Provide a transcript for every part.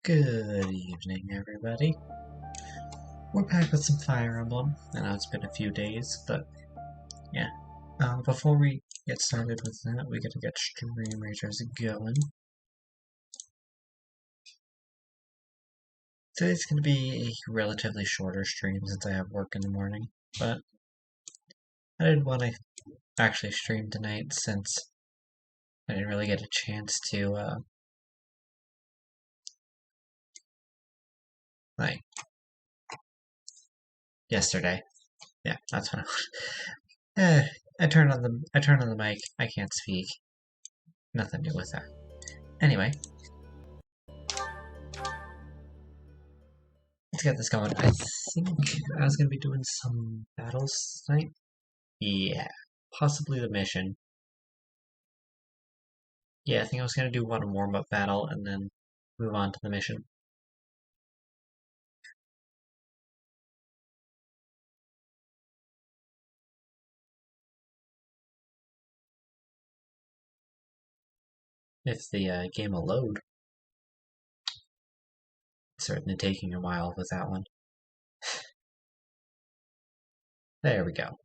Good evening, everybody. We're back with some Fire Emblem. I know it's been a few days, but yeah. Before we get started with that, we gotta get Stream Ragers going. Today's gonna be a relatively shorter stream since I have work in the morning, but I did want to actually stream tonight since I didn't really get a chance to, like, yesterday. Yeah, that's what I turned on the mic. I can't speak. Nothing new with that. Anyway, let's get this going. I think I was gonna be doing some battles tonight. Yeah, possibly the mission. Yeah, I think I was gonna do one warm-up battle and then move on to the mission. If the game will load. It's certainly taking a while with that one. There we go.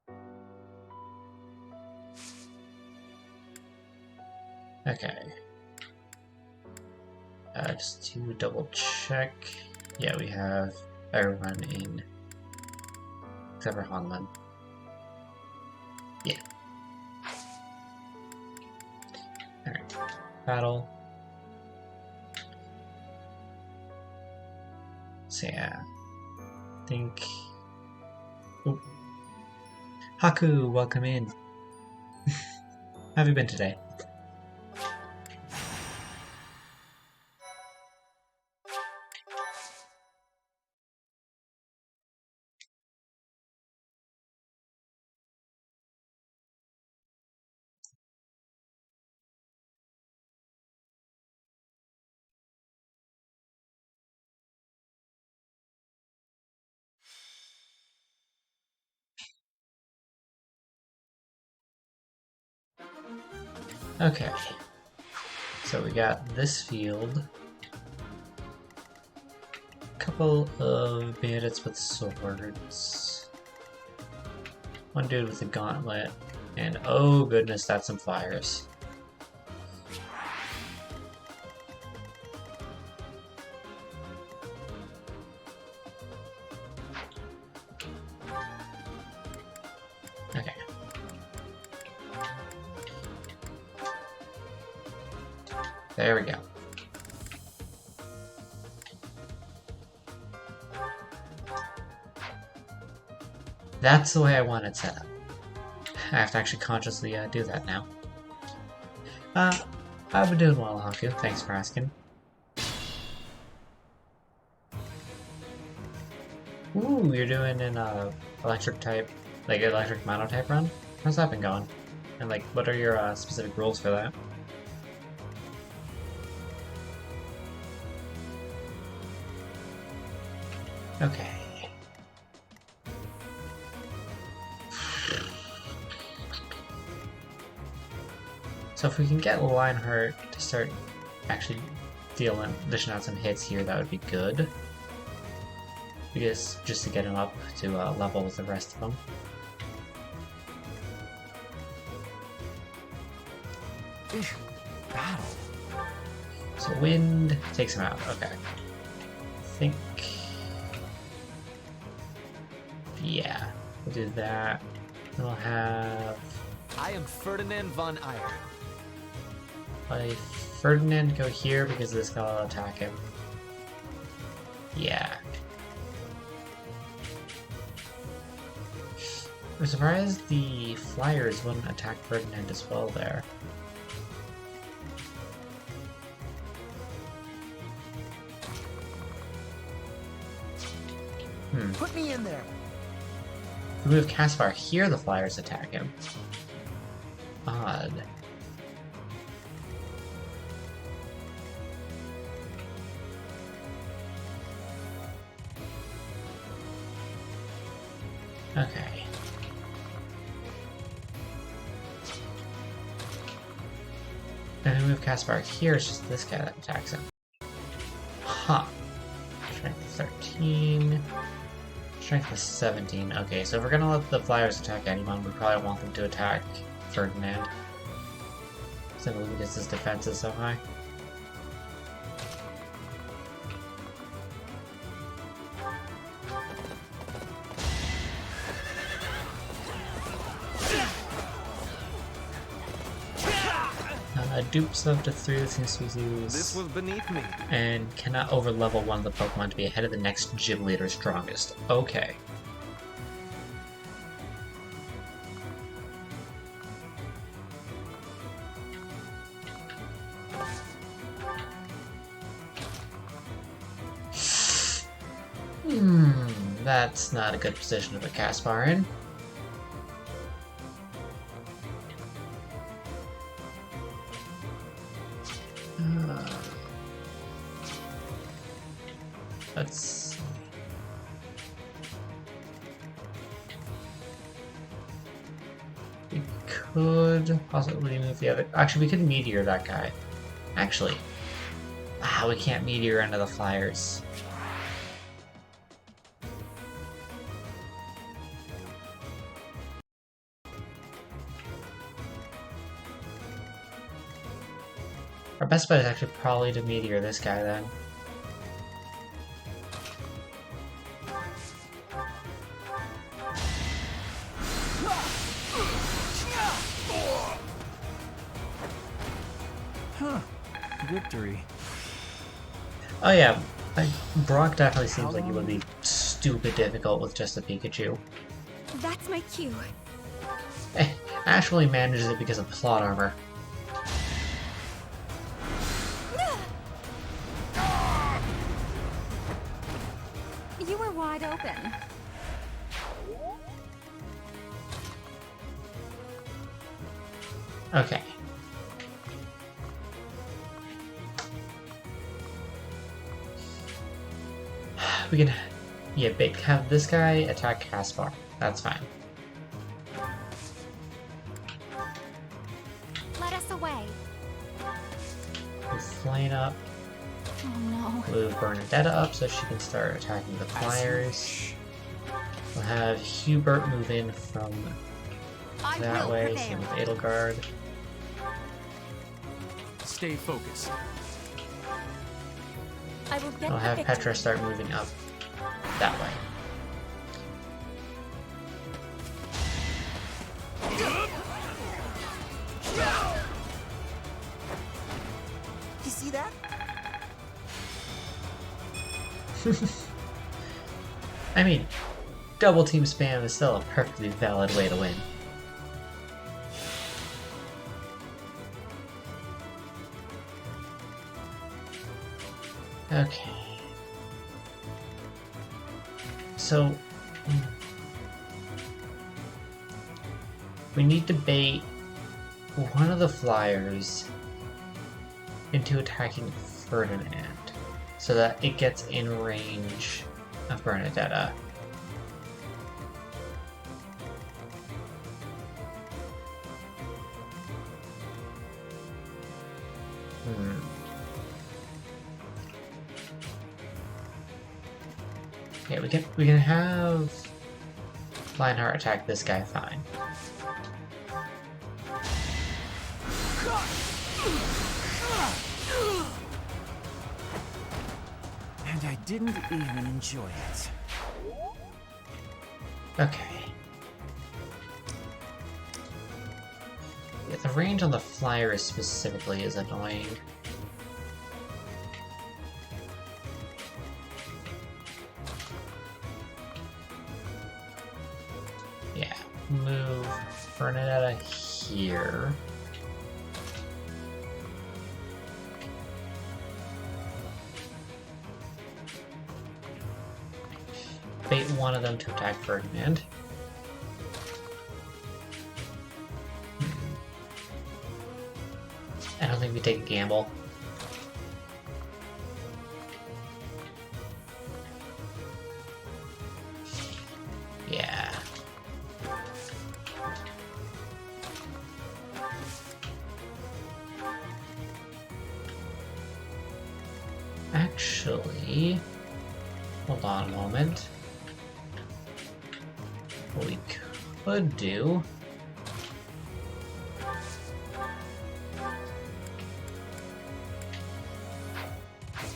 Okay. Just to double check. Yeah, we have everyone in except for Hanman. Yeah. Alright. Battle. So yeah. I think. Oop. Haku, welcome in. How have you been today? Okay. So we got this field. Couple of bandits with swords. One dude with a gauntlet. And oh goodness, that's some flyers. Okay. There we go. That's the way I want it set up. I have to actually consciously do that now. I've been doing well, Haku. Thanks for asking. Ooh, you're doing an electric type, like electric mono type run? How's that been going? And like, what are your specific rules for that? Okay. So if we can get Lionheart to start actually dishing out some hits here, that would be good. Because just to get him up to level with the rest of them. Battle. So wind takes him out. Okay. I think. Yeah, we'll do that. Then we'll have. I am Ferdinand von Eyre. Let Ferdinand go here because this guy will attack him. Yeah. I'm surprised the flyers wouldn't attack Ferdinand as well there. Put me in there. If we move Caspar here, the flyers attack him. Odd. Okay. If we move Caspar here, it's just this guy that attacks him. Huh. Strength 13. Strength is 17. Okay, so if we're gonna let the flyers attack anyone, we probably want them to attack Ferdinand. Simply because his defense is so high. Dupes up to 3 of the same species. This was beneath me. And cannot overlevel one of the Pokemon to be ahead of the next gym leader strongest. Okay. That's not a good position to put Caspar in. Let's... We could possibly move the other... Actually, we could Meteor that guy. Actually. We can't Meteor into the Flyers. Our best bet is actually probably to Meteor this guy then. Victory. Oh yeah, Brock definitely seems like he would be stupid difficult with just a Pikachu. That's my cue. Ash only manages it because of plot armor. You were wide open. Okay. We can, have this guy attack Caspar. That's fine. Let us away. Move Flame up. Oh no. Move Bernadetta up so she can start attacking the Flyers. We'll have Hubert move in from that way, same with Edelgard. Stay focused. I will get We'll have the victory. Petra start moving up that way. You see that? I mean, double team spam is still a perfectly valid way to win. Okay. So, we need to bait one of the Flyers into attacking Ferdinand so that it gets in range of Bernadetta. Okay, we can have Lionheart attack this guy fine. And I didn't even enjoy it. Okay. Yeah, the range on the Flyer specifically is annoying. Yeah, move Bernadetta here. Bait one of them to attack Ferdinand. I don't think we take a gamble. Yeah. Actually, hold on a moment. What we could do...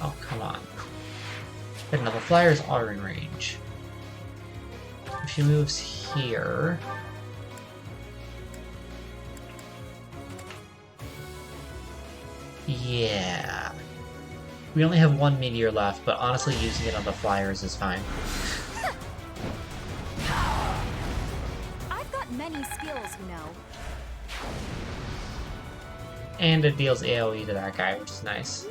Oh, come on. But no, the flyers are in range. If she moves here... Yeah... We only have one meteor left, but honestly using it on the flyers is fine. I've got many skills, you know. And it deals AoE to that guy, which is nice.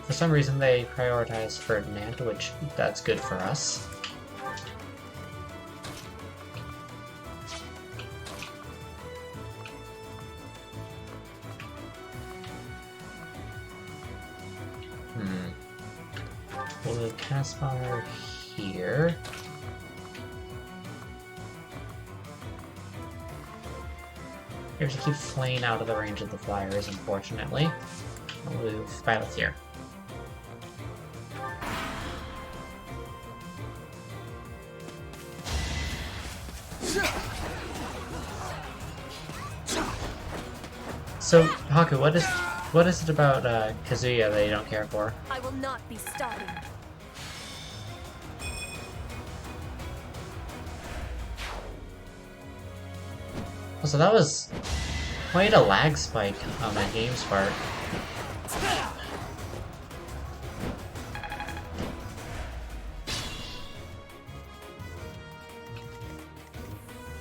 For some reason they prioritize Ferdinand, which that's good for us. We'll move Caspar here. Here's to keep flaying out of the range of the flyers, unfortunately. We'll move Violet here. So, Haku, what is it about Kazuya that you don't care for? I will not be starting. So that was quite a lag spike on my game's part.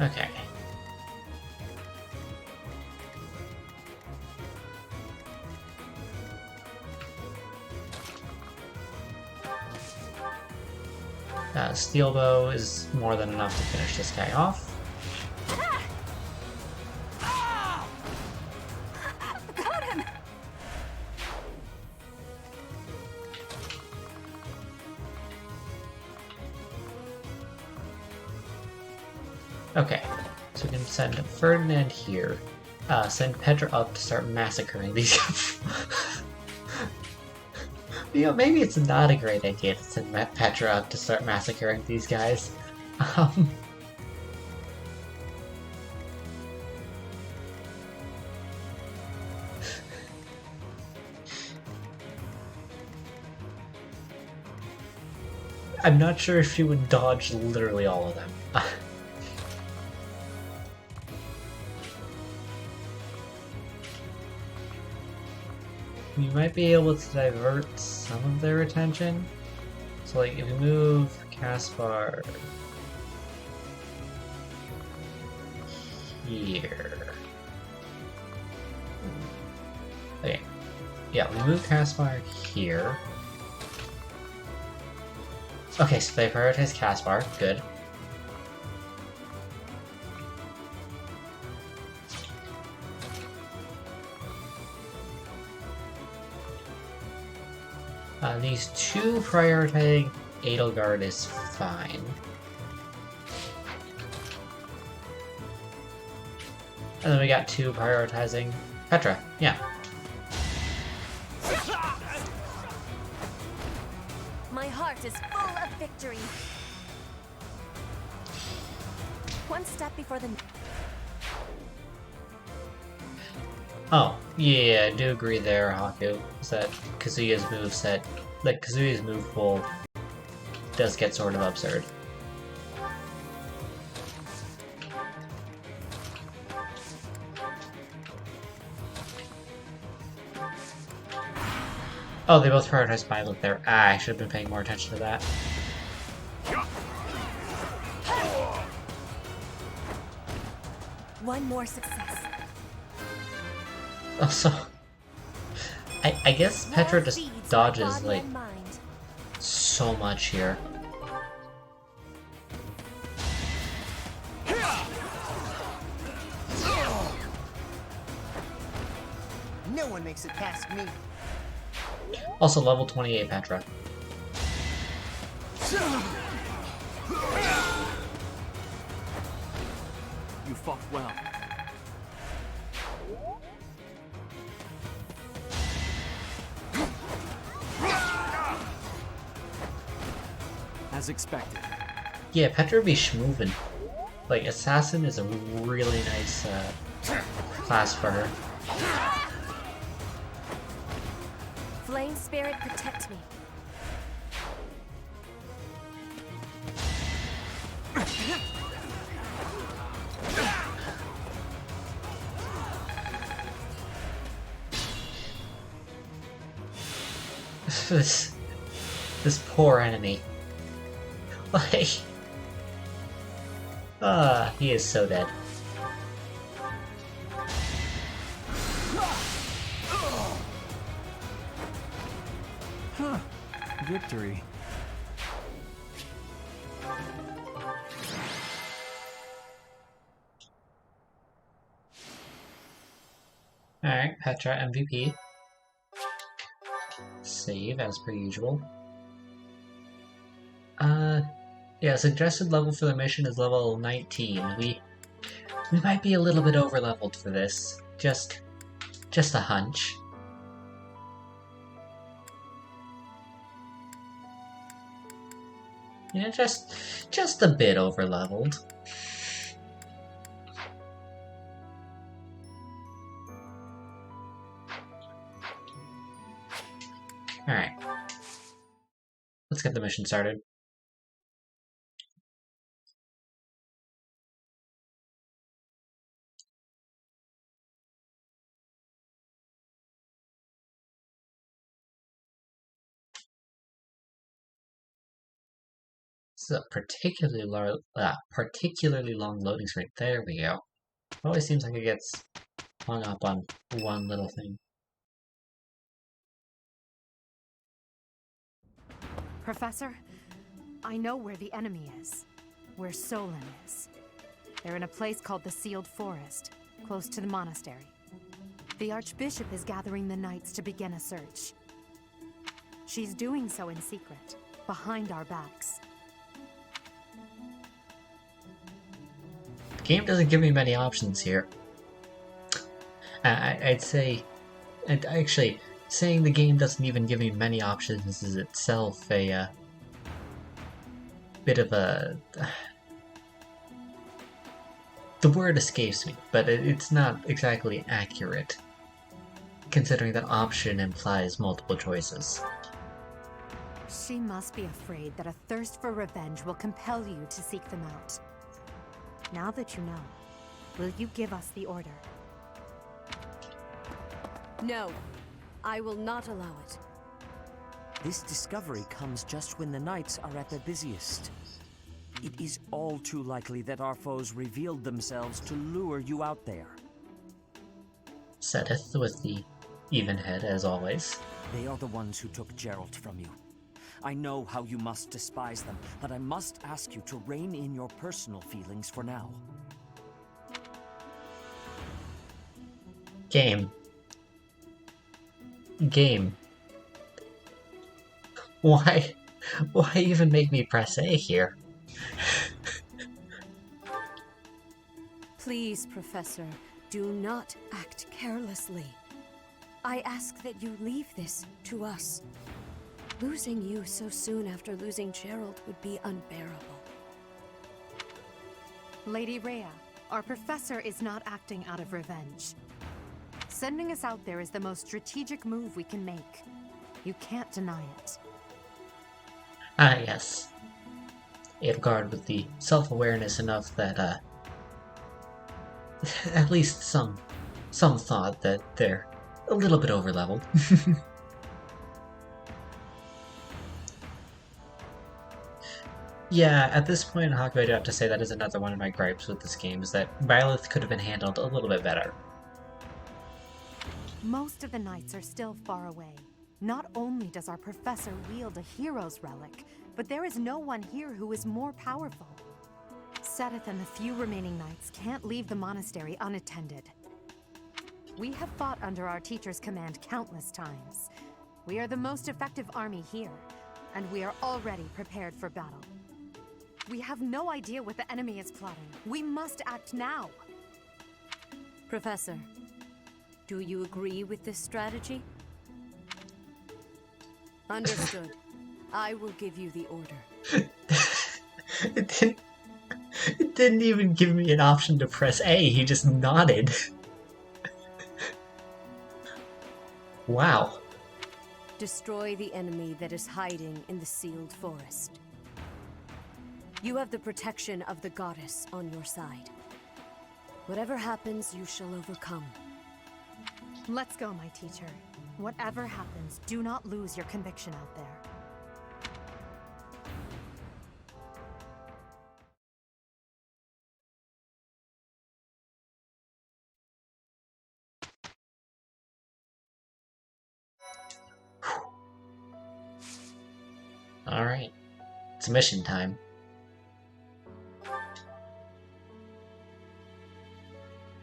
Okay. Steel Bow is more than enough to finish this guy off. Got him! Okay, so we can send Ferdinand here. Send Petra up to start massacring these guys. You know, maybe it's not a great idea to send Petra up to start massacring these guys. I'm not sure if she would dodge literally all of them. We might be able to divert some of their attention. So like if we move Caspar here. Okay. Yeah, we move Caspar here. Okay, so they prioritize Caspar. Good. These two prioritizing Edelgard is fine. And then we got two prioritizing Petra. Yeah. My heart is full of victory. One step before the... Oh, yeah, I do agree there, Haku. Is that Kazuya's moveset, like Kazuya's move pool does get sort of absurd. Oh, they both prioritized Violet there. Ah, I should have been paying more attention to that. One more success. Also, I guess Petra just dodges like so much here. No one makes it past me. Also, level 28 Petra. You fought well. as expected. Yeah, Petra be schmoovin'. Like, Assassin is a really nice class for her. Flame Spirit, protect me. this poor enemy. Like, he is so dead. Huh. Victory. Alright, Petra MVP. Save as per usual. Yeah, suggested level for the mission is level 19. We might be a little bit over leveled for this. Just a hunch. Yeah, just a bit over leveled. Alright. Let's get the mission started. This is a particularly long loading screen. There we go. It always seems like it gets hung up on one little thing. Professor, I know where the enemy is. Where Solon is. They're in a place called the Sealed Forest, close to the monastery. The Archbishop is gathering the knights to begin a search. She's doing so in secret, behind our backs. The game doesn't give me many options here. I'd say... Actually, saying the game doesn't even give me many options is itself a bit of a... The word escapes me, but it's not exactly accurate, considering that option implies multiple choices. She must be afraid that a thirst for revenge will compel you to seek them out. Now that you know, will you give us the order? No, I will not allow it. This discovery comes just when the knights are at their busiest. It is all too likely that our foes revealed themselves to lure you out there. Seteth with the even head, as always. They are the ones who took Geralt from you. I know how you must despise them, but I must ask you to rein in your personal feelings for now. Game. Why even make me press A here? Please, Professor, do not act carelessly. I ask that you leave this to us. Losing you so soon after losing Geralt would be unbearable. Lady Rhea, our professor is not acting out of revenge. Sending us out there is the most strategic move we can make. You can't deny it. Ah, yes. Eadgard with the self-awareness enough that, at least some thought that they're a little bit over-leveled. Yeah, at this point, Haku, I do have to say that is another one of my gripes with this game, is that Byleth could have been handled a little bit better. Most of the knights are still far away. Not only does our professor wield a hero's relic, but there is no one here who is more powerful. Seteth and the few remaining knights can't leave the monastery unattended. We have fought under our teacher's command countless times. We are the most effective army here, and we are already prepared for battle. We have no idea what the enemy is plotting. We must act now. Professor, do you agree with this strategy? Understood. I will give you the order. It didn't, it didn't even give me an option to press A, he just nodded. Wow. Destroy the enemy that is hiding in the sealed forest. You have the protection of the goddess on your side. Whatever happens, you shall overcome. Let's go, my teacher. Whatever happens, do not lose your conviction out there. Alright. It's mission time.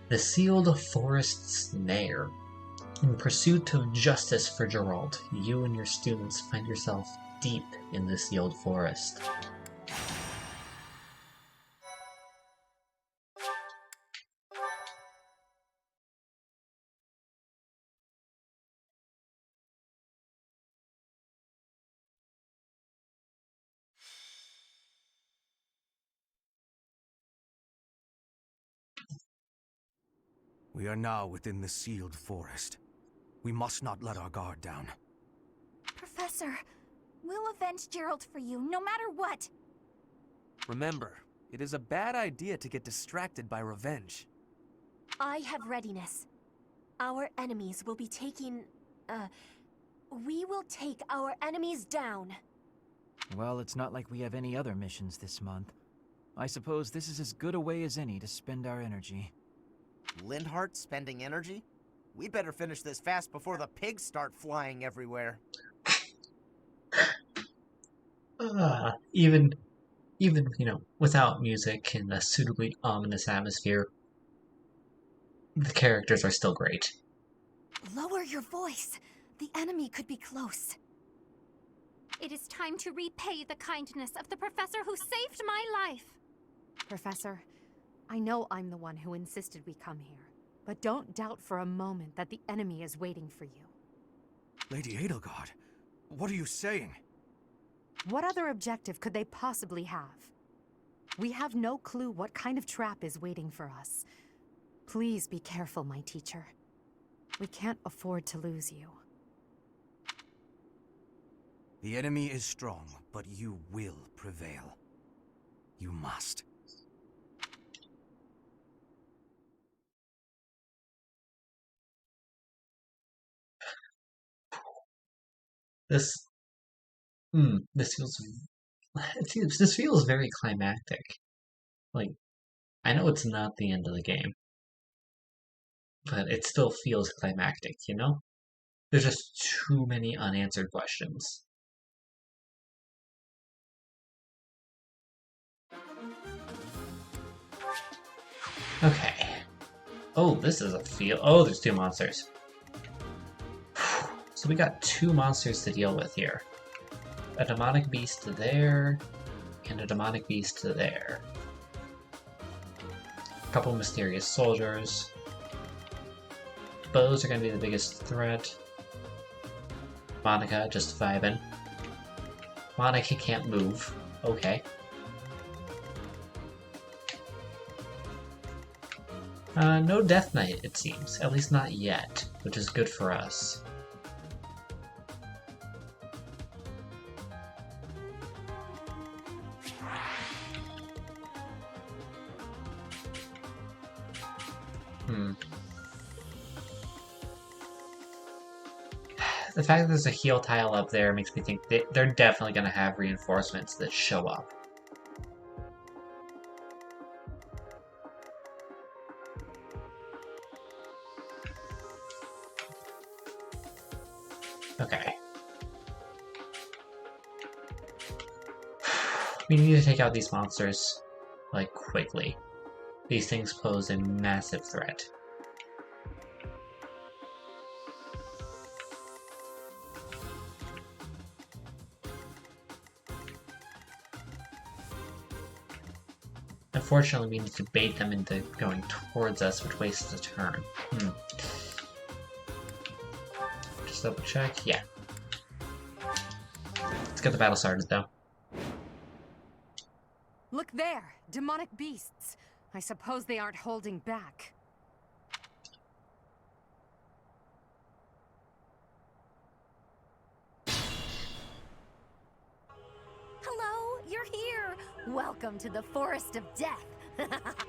The Sealed Forest Snare. In pursuit of justice for Geralt, you and your students find yourself deep in the Sealed Forest. We are now within the sealed forest. We must not let our guard down. Professor, we'll avenge Gerald for you, no matter what. Remember, it is a bad idea to get distracted by revenge. I have readiness. Our enemies will be taking... we will take our enemies down. Well, it's not like we have any other missions this month. I suppose this is as good a way as any to spend our energy. Lindhart spending energy? We'd better finish this fast before the pigs start flying everywhere. Even, without music and a suitably ominous atmosphere, the characters are still great. Lower your voice. The enemy could be close. It is time to repay the kindness of the professor who saved my life. Professor, I know I'm the one who insisted we come here, but don't doubt for a moment that the enemy is waiting for you. Lady Edelgard, what are you saying? What other objective could they possibly have? We have no clue what kind of trap is waiting for us. Please be careful, my teacher. We can't afford to lose you. The enemy is strong, but you will prevail. You must. This feels very climactic. Like, I know it's not the end of the game, but it still feels climactic, you know? There's just too many unanswered questions. Okay. Oh, this is a field. Oh, there's two monsters. So we got two monsters to deal with here. A demonic beast there, and a demonic beast there. A couple mysterious soldiers. Bows are going to be the biggest threat. Monica just vibing. Monica can't move. Okay. No Death Knight, it seems. At least not yet, which is good for us. The fact that there's a heal tile up there makes me think they're definitely going to have reinforcements that show up. Okay. We need to take out these monsters, like, quickly. These things pose a massive threat. Unfortunately, we need to bait them into going towards us, which wastes a turn. Just double check. Yeah. Let's get the battle started, though. Look there! Demonic beasts! I suppose they aren't holding back. Hello, you're here! Welcome to the Forest of Death.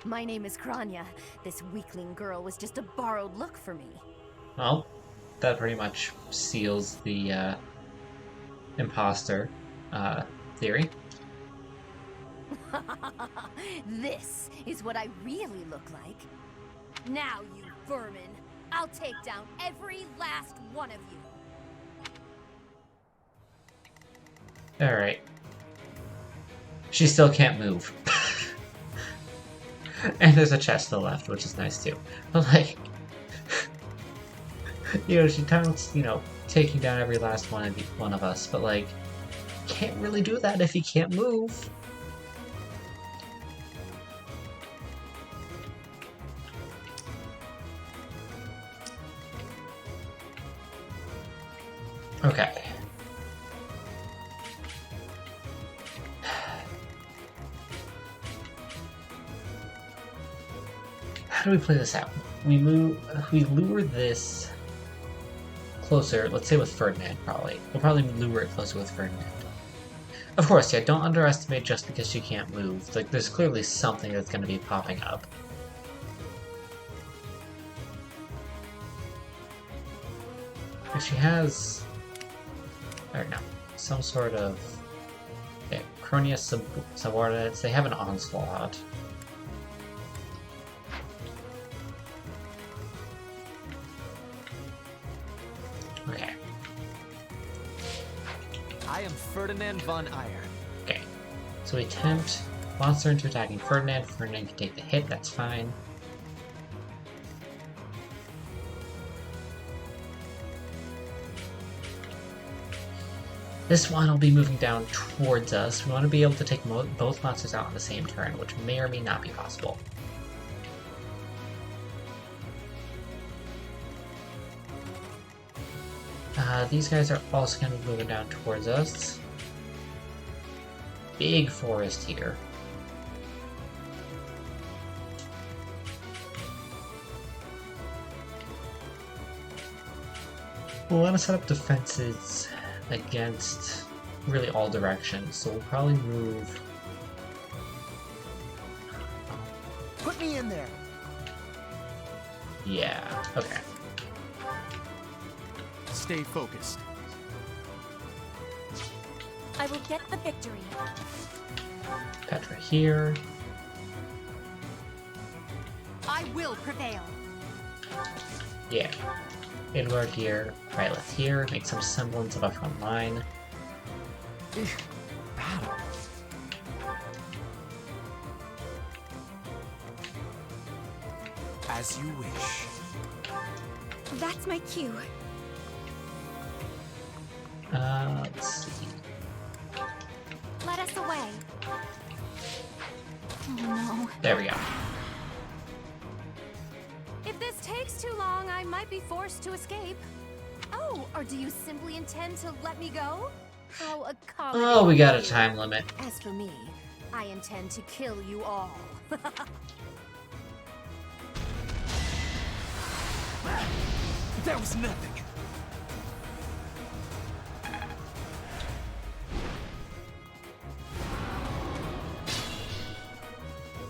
My name is Kranya. This weakling girl was just a borrowed look for me. Well, that pretty much seals the imposter theory. This is what I really look like. Now, you vermin, I'll take down every last one of you. Alright. She still can't move. And there's a chest to the left, which is nice too. But like, you know, she counts, you know, taking down every last one of us, but like, can't really do that if he can't move. Okay. How do we play this out? We lure this closer, let's say with Ferdinand, probably. We'll probably lure it closer with Ferdinand. Of course, yeah, don't underestimate just because she can't move. Like, there's clearly something that's going to be popping up. If she has... or no, some sort of... yeah, Kronia subordinates, they have an onslaught. Okay. I am Ferdinand von Eyre. Okay. So we tempt monster into attacking Ferdinand. Ferdinand can take the hit, that's fine. This one will be moving down towards us. We want to be able to take both monsters out on the same turn, which may or may not be possible. These guys are also going to be moving down towards us. Big forest here. We'll want to set up defenses against really all directions, so we'll probably move... Put me in there. yeah, okay. Stay focused. I will get the victory. Petra here. I will prevail. Yeah. Inward here, Rylith here, make some semblance of a front line. Battle. As you wish. That's my cue. Let's see. Let us away. Oh no. There we go. If this takes too long, I might be forced to escape. Oh, or do you simply intend to let me go? How accommodating. Oh, we got a of you. time limit. As for me, I intend to kill you all. There was nothing.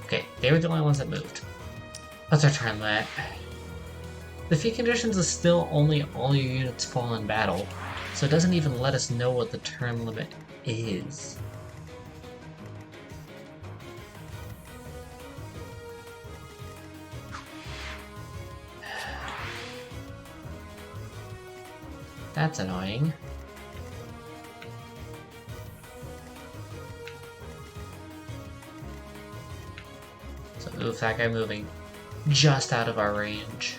Okay, they were the only ones that moved. What's our turn limit? The feat conditions is still only all your units fall in battle, so it doesn't even let us know what the turn limit is. That's annoying. So oof, that guy moving just out of our range.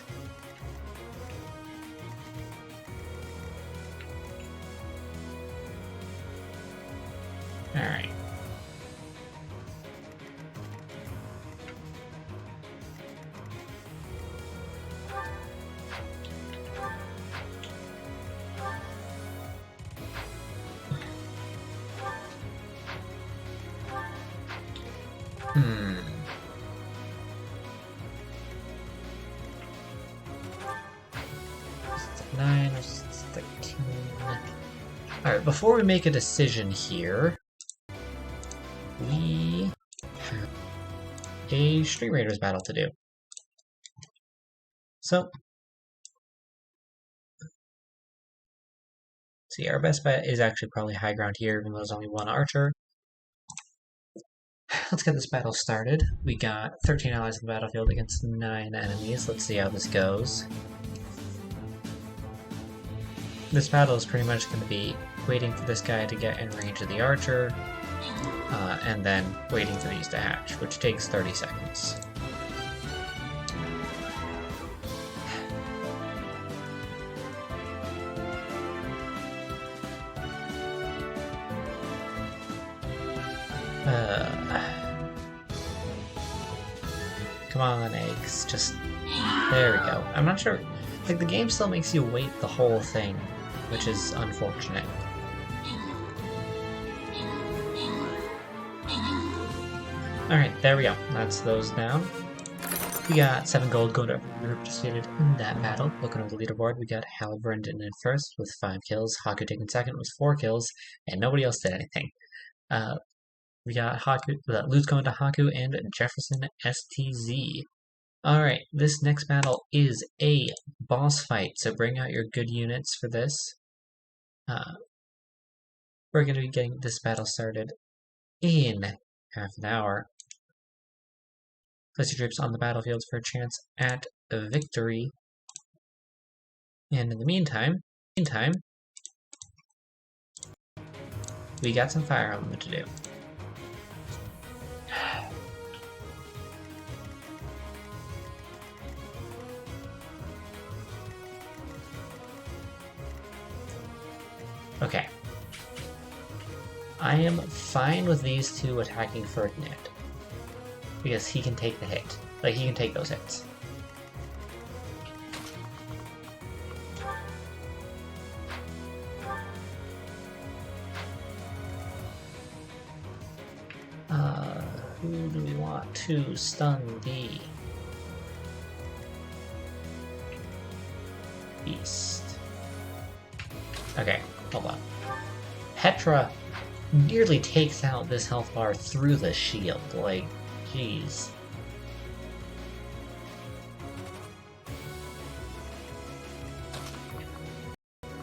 Alright. Hmm. Nine or 13. Alright, before we make a decision here, we have a Street Raiders battle to do. So, see, our best bet is actually probably high ground here, even though there's only one archer. Let's get this battle started. We got 13 allies in the battlefield against 9 enemies. Let's see how this goes. This battle is pretty much going to be waiting for this guy to get in range of the archer, and then waiting for these to hatch, which takes 30 seconds. Come on, eggs. Just... there we go. I'm not sure... like, the game still makes you wait the whole thing, which is unfortunate. Alright, there we go. That's those down. We got 7 gold going to everyone participated in that battle. Looking over the leaderboard, we got Halbrand in first with 5 kills, Haku taking second with 4 kills, and nobody else did anything. We got Lutz going to Haku and Jefferson STZ. Alright, this next battle is a boss fight, so bring out your good units for this. We're going to be getting this battle started in half an hour. Place your troops on the battlefield for a chance at a victory. And in the meantime, we got some Fire Emblem to do. Okay. I am fine with these two attacking Ferdinand. Because he can take the hit. Like, he can take those hits. Who do we want to stun the beast? Okay, hold on. Petra nearly takes out this health bar through the shield, like, jeez.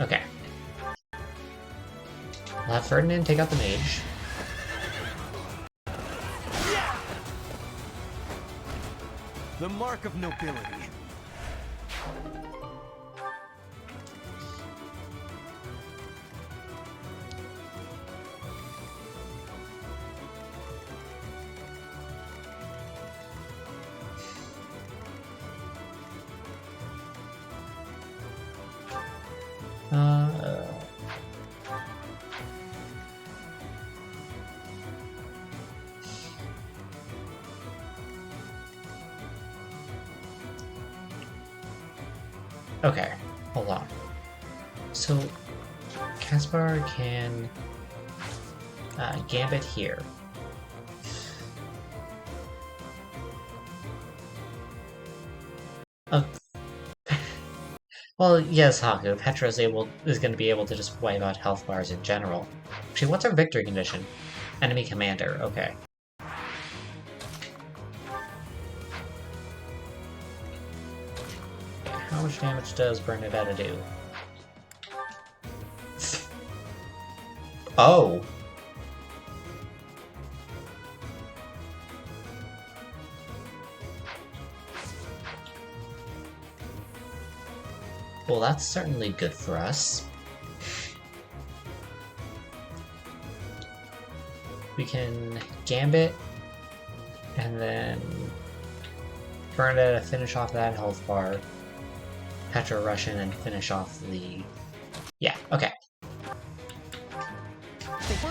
Okay. We'll have Ferdinand take out the mage. The mark of nobility. Okay, hold on. So, Caspar can Gambit here. Well, yes, Haku. Petra is going to be able to just wipe out health bars in general. Actually, what's our victory condition? Enemy commander. Okay. How much damage does Bernadetta do? Oh! Well, that's certainly good for us. We can Gambit, and then Bernadetta finish off that health bar. Petra rush in and finish off the... yeah, okay.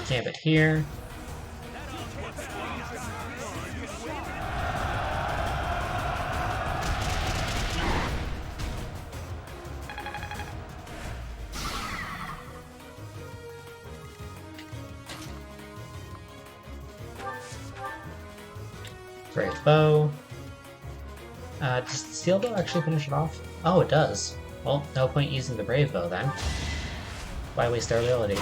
Gambit here. Great bow. Does the steel bow actually finish it off? Oh, it does. Well, no point using the brave bow then. Why waste our ability?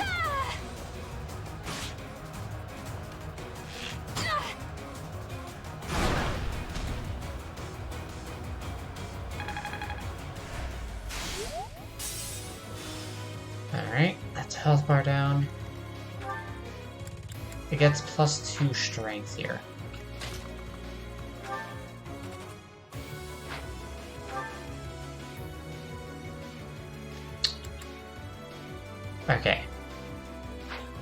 Alright, that's a health bar down. It gets +2 strength here. Okay.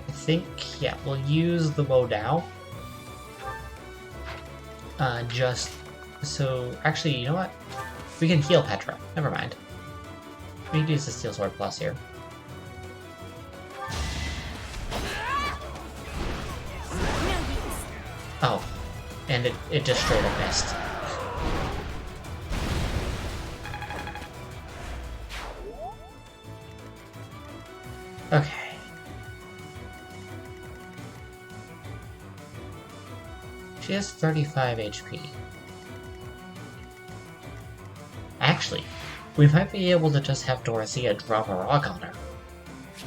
I think, yeah, we'll use the Wodao. Just so... Actually, you know what? We can heal Petra. Never mind. We can use the Steel Sword Plus here. Oh. And it just straight up missed. Okay. She has 35 HP. Actually, we might be able to just have Dorothea drop a rock on her.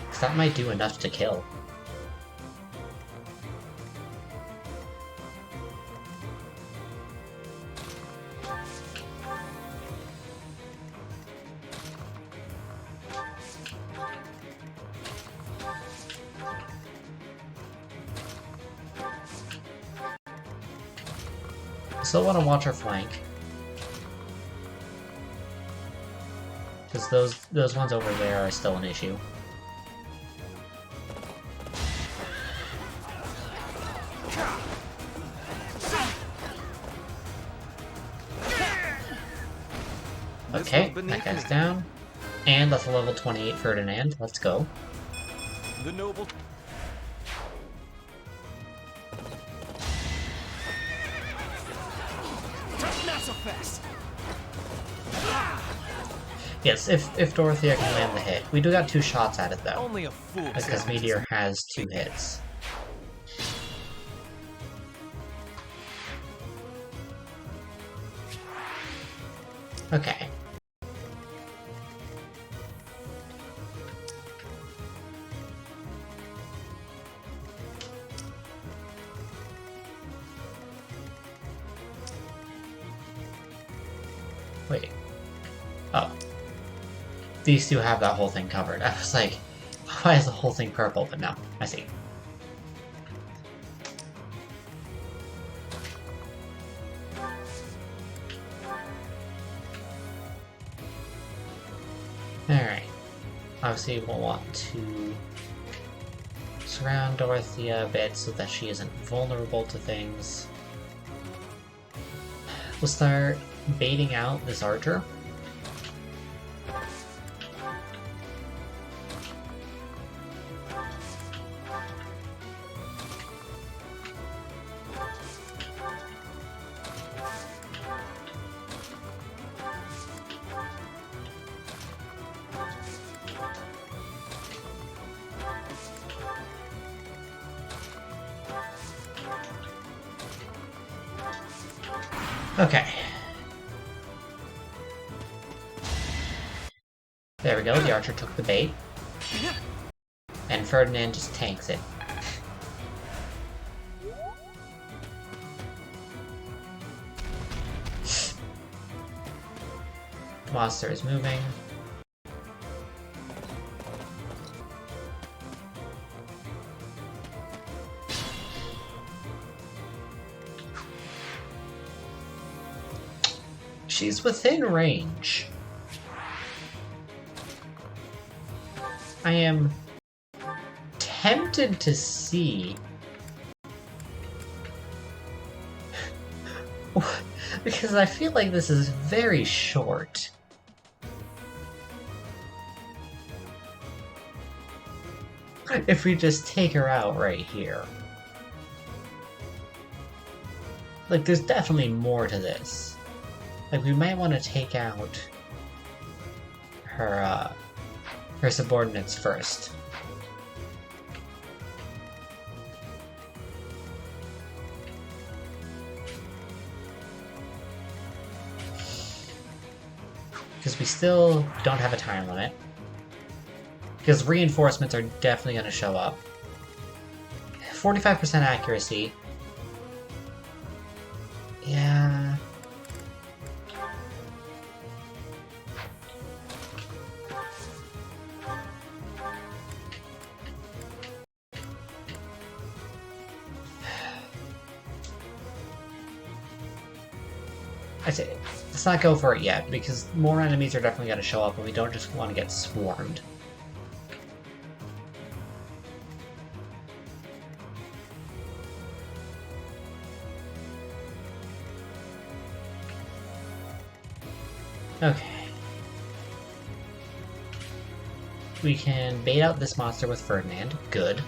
Because that might do enough to kill. Still want to watch our flank. Because those ones over there are still an issue. Okay, that guy's down. And that's a level 28 Ferdinand. Let's go. The noble... Not so fast. Yes, if Dorothea can land the hit. We do got 2 shots at it though. Only a fool. Because Meteor has 2 hits. Okay. Wait. Oh. These two have that whole thing covered. I was like, why is the whole thing purple? But no, I see. Alright. Obviously we'll want to surround Dorothea a bit so that she isn't vulnerable to things. We'll start baiting out this archer. Okay. There we go, the archer took the bait. And Ferdinand just tanks it. The monster is moving. She's within range. I am tempted to see because I feel like this is very short. If we just take her out right here. Like, there's definitely more to this. Like, we might want to take out her, her subordinates first. Because we still don't have a time limit. Because reinforcements are definitely going to show up. 45% accuracy. Yeah. I say, let's not go for it yet, because more enemies are definitely going to show up and we don't just want to get swarmed. Okay. We can bait out this monster with Ferdinand. Good.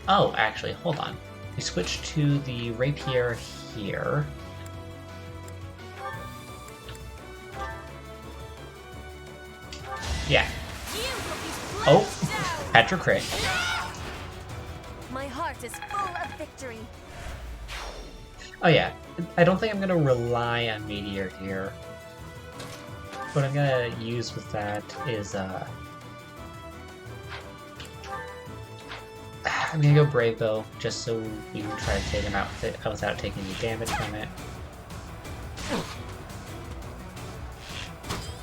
Oh, actually, hold on. We switch to the rapier here. Yeah. Oh, Petra crit. My heart is full of victory. Oh yeah, I don't think I'm gonna rely on Meteor here. What I'm gonna use with that is, I'm gonna go Brave Bow, just so we can try to take him out with it without taking any damage from it.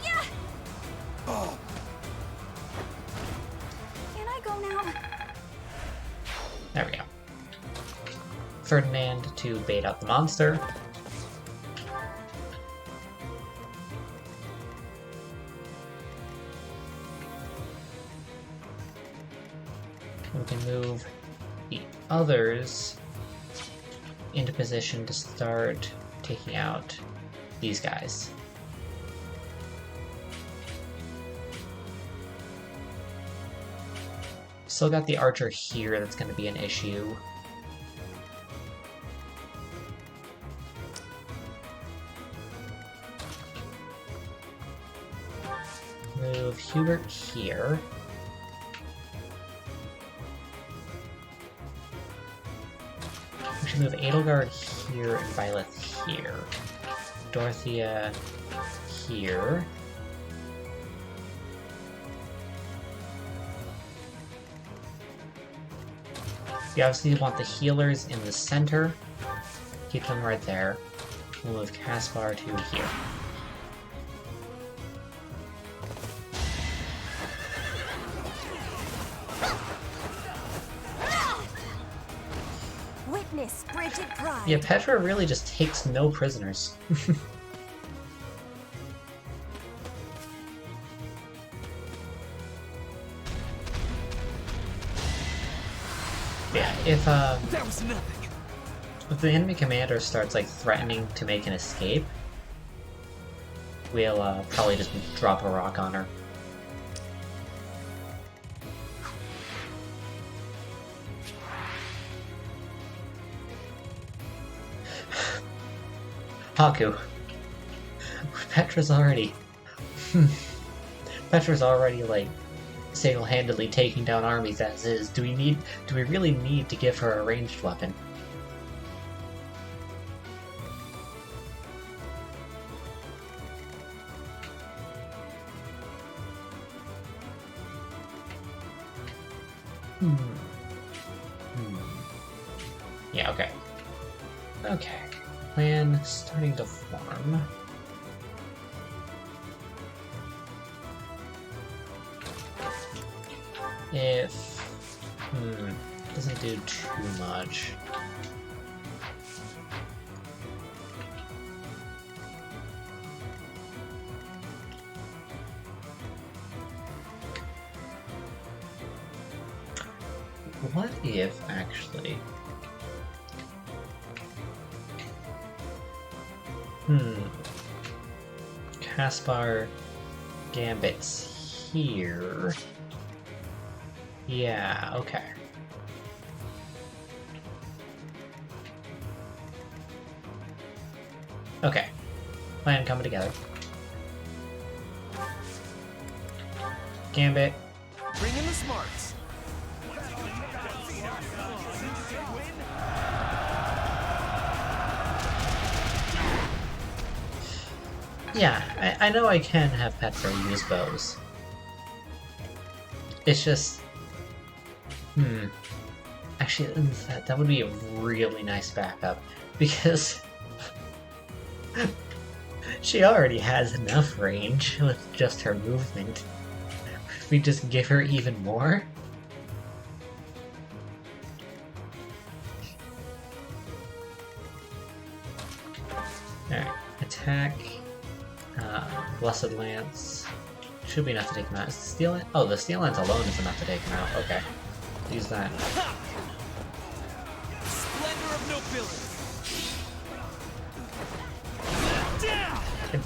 Yeah. Can I go now? There we go. Ferdinand to bait out the monster. We can move the others into position to start taking out these guys. Still got the archer here, that's going to be an issue. Move Hubert here. We should move Edelgard here and Violet here. Dorothea here. We obviously want the healers in the center. Keep them right there. We'll move Caspar to here. Witness Bridget Pride. Yeah, Petra really just takes no prisoners. Yeah, if That was nothing. if the enemy commander starts like threatening to make an escape, we'll probably just drop a rock on her. Haku. Petra's already like single-handedly taking down armies as is. Do we really need to give her a ranged weapon? Yeah, okay. Okay. Plan starting to form. If... doesn't do too much. What if, actually... Caspar Gambit's here. Yeah, okay. Okay. Plan coming together. Gambit. Bring in the smarts. Yeah, I know I can have Petra use bows. It's just... Actually, that would be a really nice backup, because... she already has enough range with just her movement. If we just give her even more... Alright, attack... Blessed Lance. Should be enough to take him out. Is the Steel Lance? Oh, the Steel Lance alone is enough to take him out. Okay. Use that. Splendor of nobility.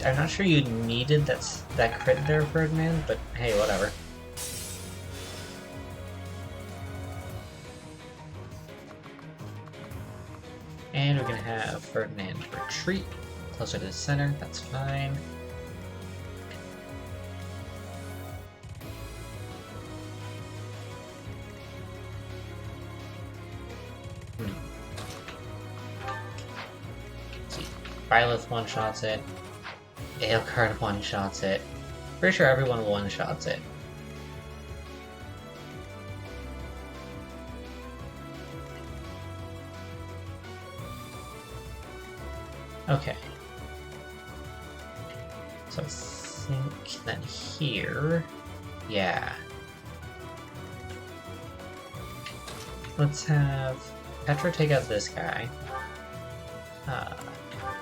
I'm not sure you needed that crit there, Ferdinand, but hey, whatever. And we're gonna have Ferdinand retreat closer to the center. That's fine. Byleth one-shots it. Aelcard one-shots it. Pretty sure everyone one-shots it. Okay. So I think that here... Yeah. Let's have Petra take out this guy.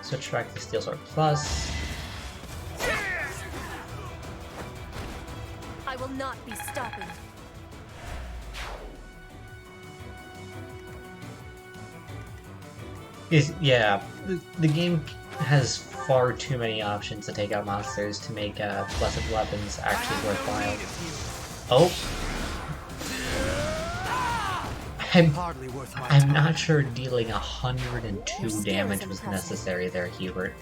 Switch back to Steel Sword Plus. I will not be stopping. Yeah, the game has far too many options to take out monsters to make blessed weapons actually worthwhile. Oh! I'm not sure dealing 102 damage was necessary there, Hubert.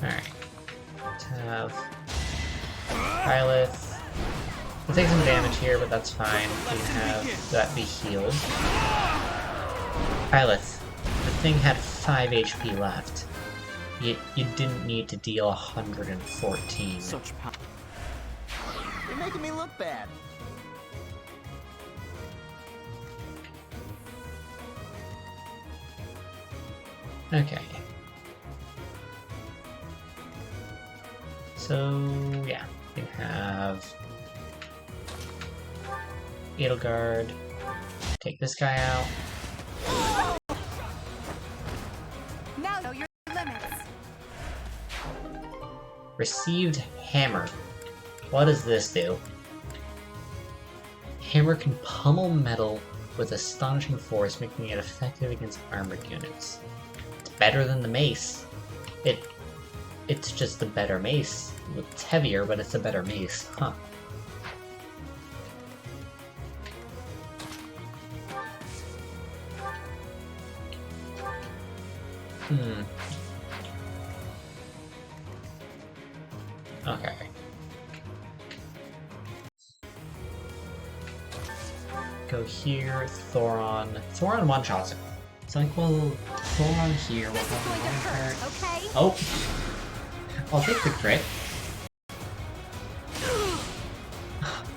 Alright. Let's have Byleth. We'll take some damage here, but that's fine. We can have that be healed. Byleth. The thing had 5 HP left. You didn't need to deal 114. Such power. You're making me look bad. Okay. So, yeah. We have Edelgard. Take this guy out. Now know your limits. Received Hammer. What does this do? Hammer can pummel metal with astonishing force, making it effective against armored units. It's better than the mace. It's just a better mace. It's heavier, but it's a better mace. Huh. Okay. Go here, Thoron. Thoron one-shots it. It's like, well, Thoron here will have one card. Okay? Oh! I'll take the crit.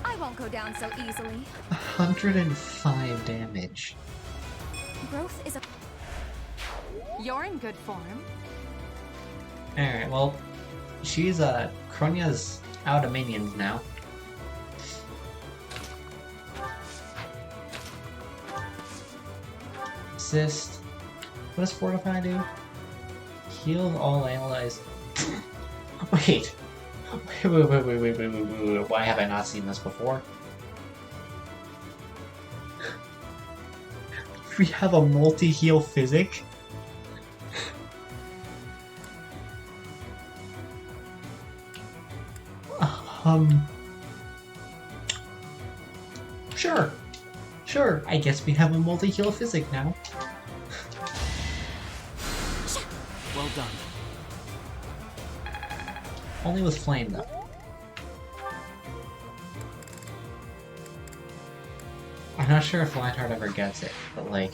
I won't go down so easily. 105 damage. Growth is a... You're in good form. Alright, well, she's, Kronya's out of minions now. Assist. What does Fortify do? Heal all allies. Wait. Wait. Why have I not seen this before? We have a multi-heal physic? Sure, I guess we have a multi-heal physic now. Well done. Only with flame, though. I'm not sure if Lionheart ever gets it, but like,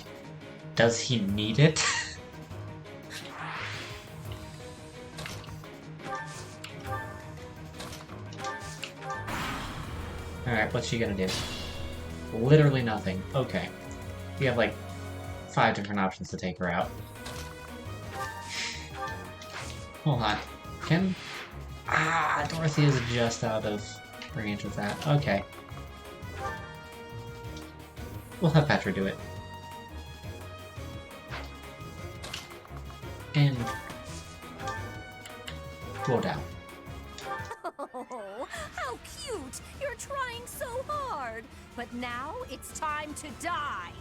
does he need it? Alright, what's she gonna do? Literally nothing. Okay. We have like 5 different options to take her out. Hold on. Can... Ah, Dorothy is just out of range with that. Okay. We'll have Petra do it. And... go down. Oh, how cute! You're trying so hard. But now it's time to die.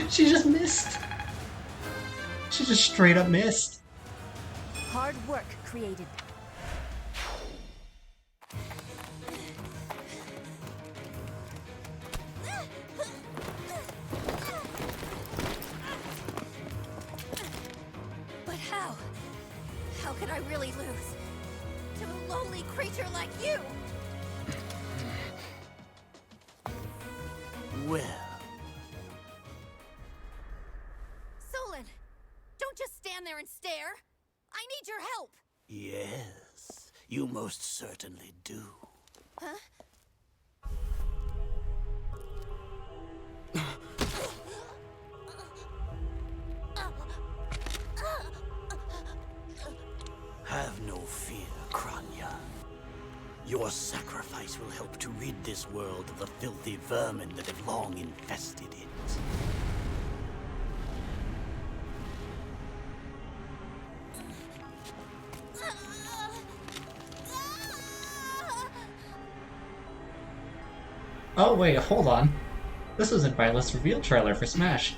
She just missed! She just straight up missed! Hard work created. But how? How could I really lose? To a lowly creature like you? Well, Solon, don't just stand there and stare. I need your help. yes, you most certainly do. Huh? Have no fear, Kranya. Your sacrifice will help to rid this world of the filthy vermin that have long infested it. Oh wait, hold on. This was in Violet's reveal trailer for Smash.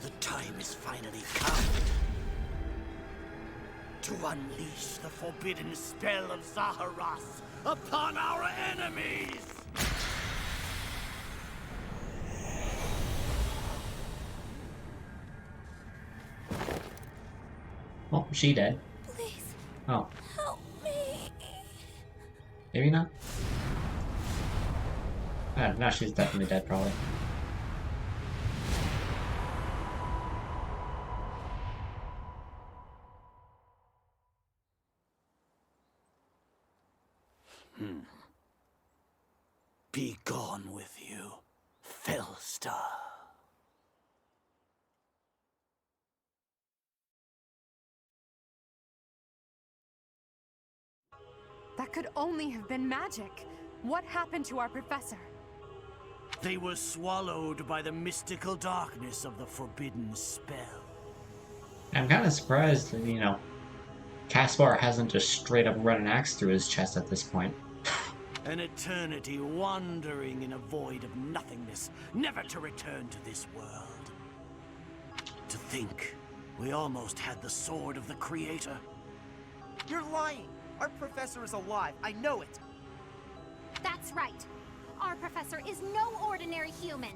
The time is finally come to unleash the forbidden spell of Zaharas upon our enemies! Oh, she dead. Please Oh, help me. maybe not? No, she's definitely dead, probably. Be gone with you, Fellstar. That could only have been magic. What happened to our professor? They were swallowed by the mystical darkness of the forbidden spell. I'm kind of surprised that, you know, Caspar hasn't just straight up run an axe through his chest at this point. An eternity wandering in a void of nothingness, never to return to this world. To think, we almost had the sword of the Creator. You're lying! Our professor is alive, I know it! That's right. Our professor is no ordinary human.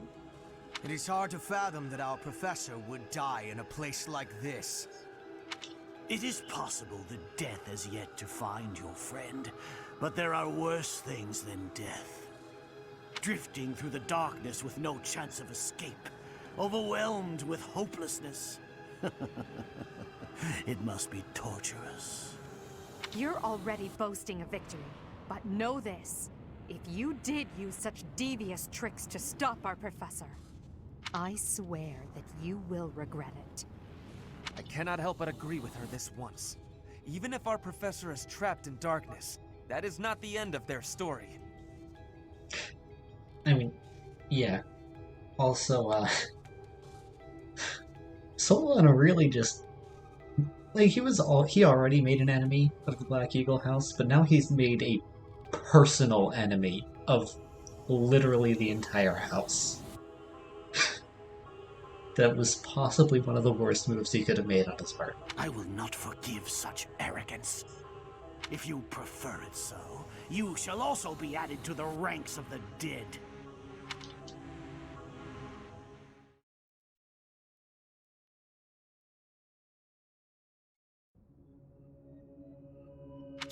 It is hard to fathom that our professor would die in a place like this. It is possible that death has yet to find your friend, but there are worse things than death. Drifting through the darkness with no chance of escape, overwhelmed with hopelessness. It must be torturous. You're already boasting a victory, but know this. If you did use such devious tricks to stop our professor, I swear that you will regret it. I cannot help but agree with her this once. Even if our professor is trapped in darkness, that is not the end of their story. I mean, yeah. Also, Solana really just... Like, he already made an enemy of the Black Eagle House, but now he's made a personal enemy of literally the entire house. That was possibly one of the worst moves he could have made on his part. I will not forgive such arrogance. If you prefer it so, you shall also be added to the ranks of the dead.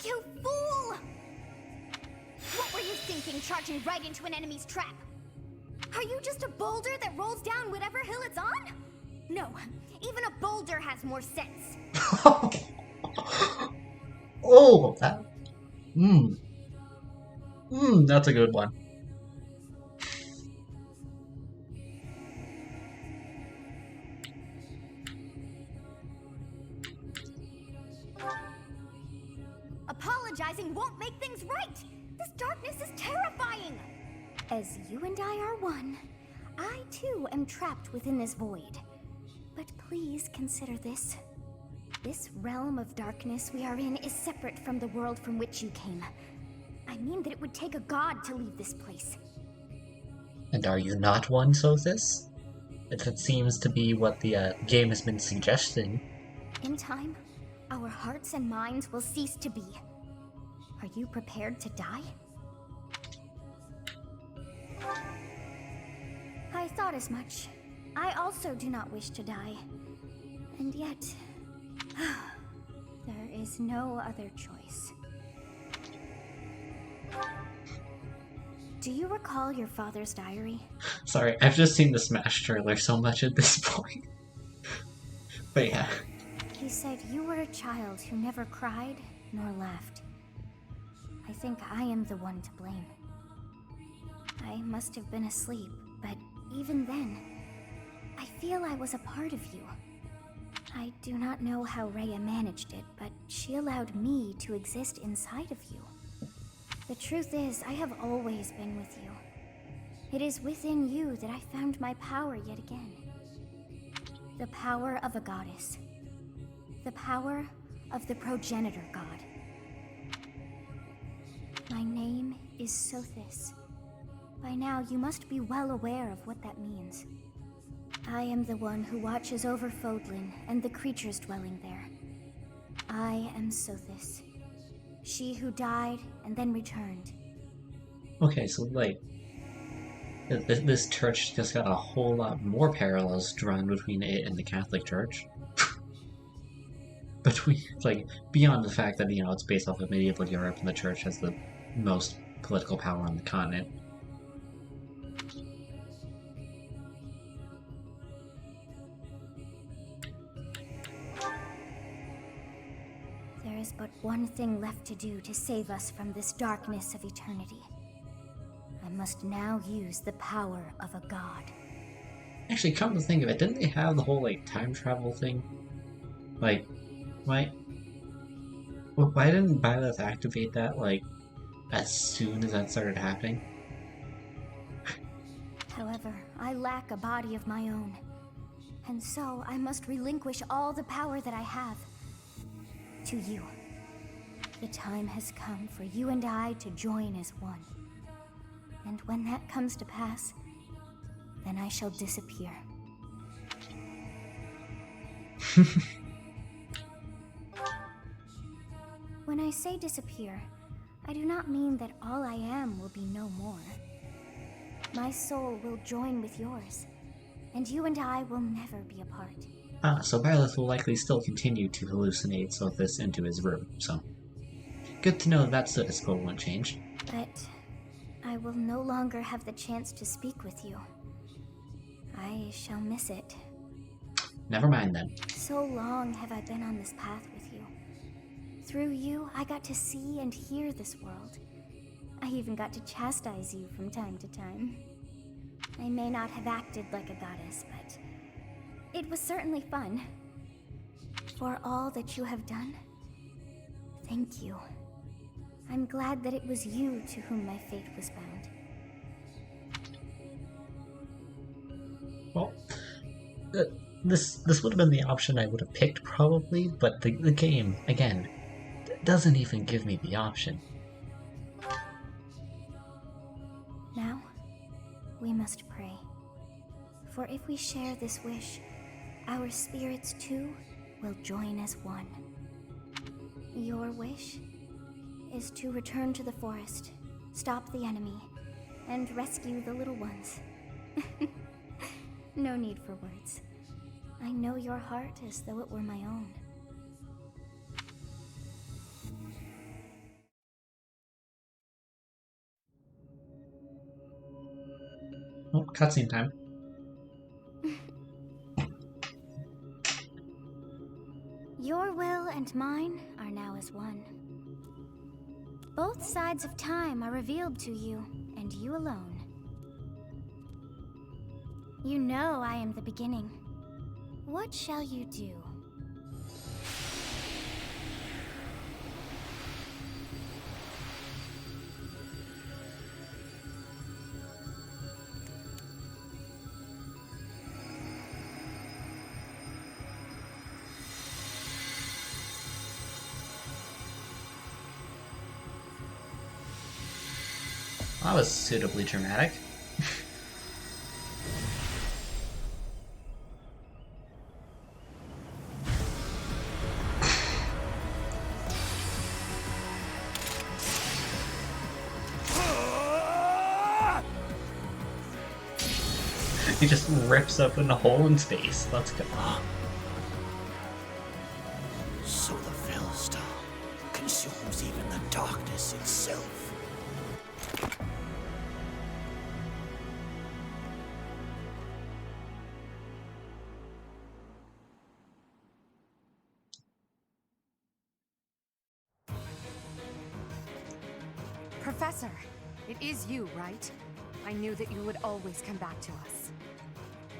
You fool! What were you thinking, charging right into an enemy's trap? Are you just a boulder that rolls down whatever hill it's on? No, even a boulder has more sense. Oh, that. That's a good one. Apologizing won't make things right. This darkness is terrifying. As you and I are one, I too am trapped within this void. But please consider this. This realm of darkness we are in is separate from the world from which you came. I mean that it would take a god to leave this place. And are you not one, Sothis? That seems to be what the game has been suggesting. In time, our hearts and minds will cease to be. Are you prepared to die? I thought as much. I also do not wish to die. And yet, there is no other choice. Do you recall your father's diary? Sorry, I've just seen the Smash trailer so much at this point. But yeah. He said you were a child who never cried nor laughed. I think I am the one to blame. I must have been asleep, but even then, I feel I was a part of you. I do not know how Rhea managed it, but she allowed me to exist inside of you. The truth is, I have always been with you. It is within you that I found my power yet again. The power of a goddess. The power of the progenitor god. My name is Sothis. By now, you must be well aware of what that means. I am the one who watches over Fodlan and the creatures dwelling there. I am Sothis. She who died and then returned. Okay, so like, this church just got a whole lot more parallels drawn between it and the Catholic Church. Between, like, beyond the fact that, you know, it's based off of medieval Europe and the church has the most political power on the continent. There is but one thing left to do to save us from this darkness of eternity. I must now use the power of a god. Actually, come to think of it, didn't they have the whole, like, time travel thing? Like, why didn't Byleth activate that, like, as soon as that started happening? However, I lack a body of my own. And so, I must relinquish all the power that I have to you. The time has come for you and I to join as one. And when that comes to pass, then I shall disappear. When I say disappear, I do not mean that all I am will be no more. My soul will join with yours, and you and I will never be apart. Ah, so Byleth will likely still continue to hallucinate Sothis into his room, so... Good to know that status quo won't change. But I will no longer have the chance to speak with you. I shall miss it. Never mind then. So long have I been on this path with you. Through you, I got to see and hear this world. I even got to chastise you from time to time. I may not have acted like a goddess, but it was certainly fun. For all that you have done, thank you. I'm glad that it was you to whom my fate was bound. Well, this would have been the option I would have picked probably, but the game, again, doesn't even give me the option. Now, we must pray. For if we share this wish, our spirits too will join as one. Your wish is to return to the forest, stop the enemy, and rescue the little ones. No need for words. I know your heart as though it were my own. Oh, cutscene time. Your will and mine are now as one. Both sides of time are revealed to you, and you alone. You know I am the beginning. What shall you do? That was suitably dramatic. He just rips open a hole in space. Let's go. So the Fellstar consumes even the darkness itself. Professor, it is you, right? I knew that you would always come back to us.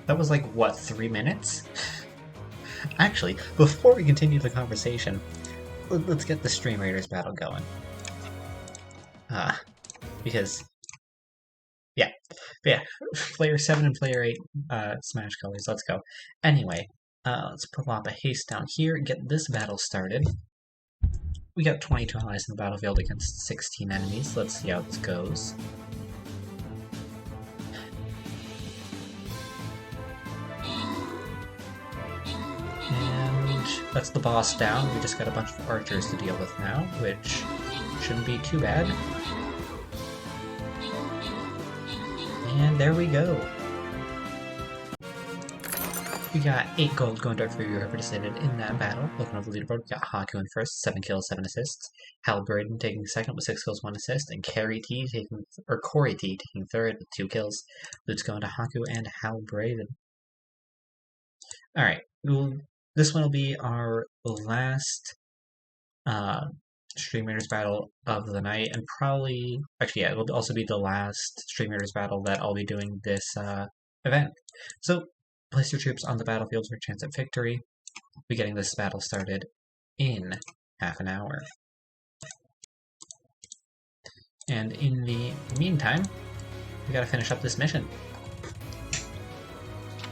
That was like, what, 3 minutes? Actually, before we continue the conversation, let's get the Stream Raiders battle going. Because, yeah, Player 7 and Player 8 Smash colors, let's go. Anyway, let's pull up a haste down here and get this battle started. We got 22 allies in the battlefield against 16 enemies. Let's see how this goes. And that's the boss down. We just got a bunch of archers to deal with now, which shouldn't be too bad. And there we go. We got 8 gold going to whoever participated in that battle. Looking over the leaderboard, we got Haku in first, 7 kills, 7 assists. Hal Braden taking second with 6 kills, 1 assist, and Corey T taking third with 2 kills. Loot's going to Haku and Hal Braden. Alright, this one will be our last Stream Raiders battle of the night, and probably, actually yeah, it will also be the last Stream Raiders battle that I'll be doing this event. So, place your troops on the battlefield for a chance at victory. We'll be getting this battle started in half an hour. And in the meantime, we gotta finish up this mission.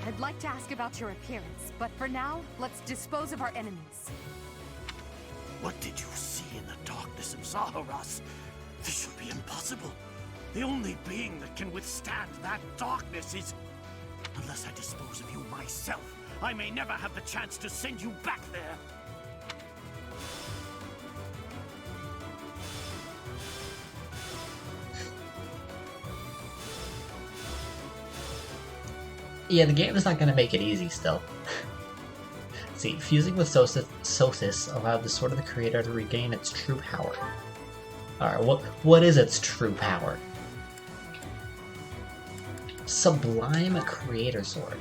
I'd like to ask about your appearance, but for now, let's dispose of our enemies. What did you see in the darkness of Zaharas? This should be impossible. The only being that can withstand that darkness is... Unless I dispose of you myself, I may never have the chance to send you back there. Yeah, the game is not going to make it easy still. See, fusing with Sosis allowed the Sword of the Creator to regain its true power. Alright, what is its true power? Sublime Creator Sword.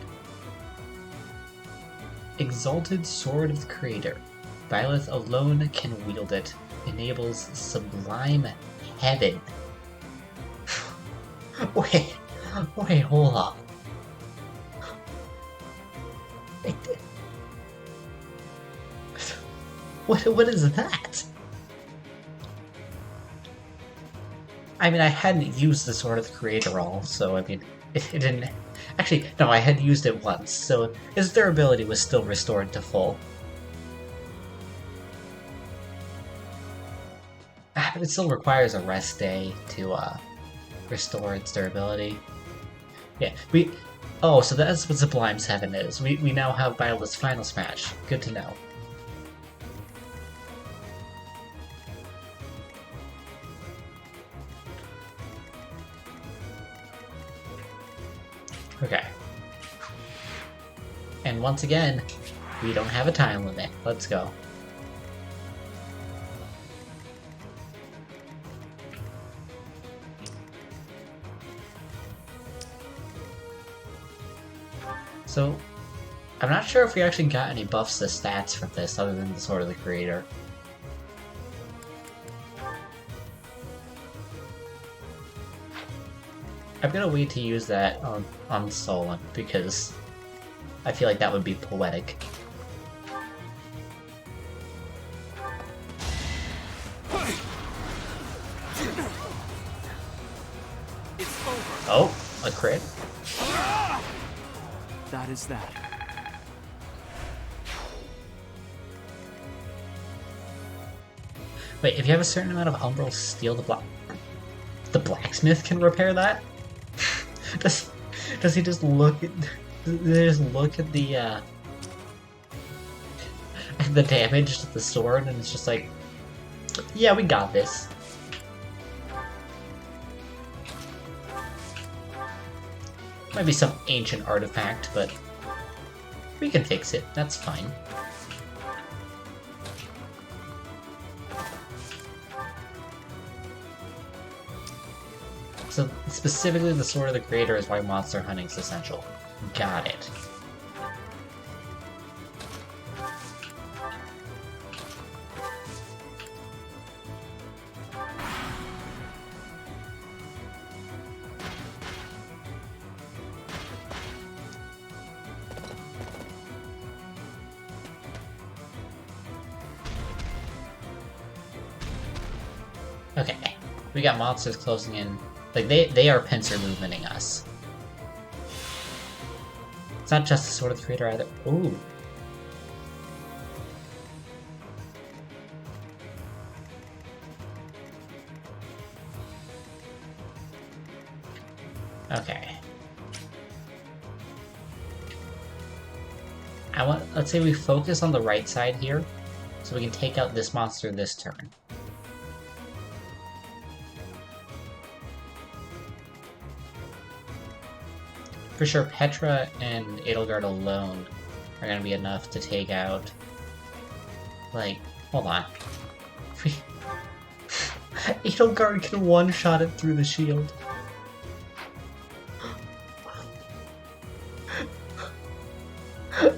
Exalted Sword of the Creator. Byleth alone can wield it. Enables Sublime Heaven. Wait, hold up. What is that? I mean, I hadn't used the Sword of the Creator all, so I mean, it didn't... Actually, no, I had used it once, so its durability was still restored to full. But it still requires a rest day to restore its durability. Yeah, oh, so that's what Sublime's Heaven is. We now have Byleth's final smash. Good to know. Okay. And once again, we don't have a time limit. Let's go. So, I'm not sure if we actually got any buffs to stats from this other than the Sword of the Creator. I'm gonna wait to use that on Solon because I feel like that would be poetic. Oh, a crit? That is that. Wait, if you have a certain amount of Umbral Steel, the blacksmith can repair that? Does he just look at the damage to the sword and it's just like, yeah, we got this. Might be some ancient artifact, but we can fix it. That's fine. So specifically the Sword of the Creator is why monster hunting is essential. Got it. Okay, we got monsters closing in. Like, they are pincer movementing us. It's not just the Sword of the Creator either. Ooh. Okay. Let's say we focus on the right side here, so we can take out this monster this turn. For sure, Petra and Edelgard alone are gonna be enough to take out... Like, hold on. Edelgard can one-shot it through the shield. The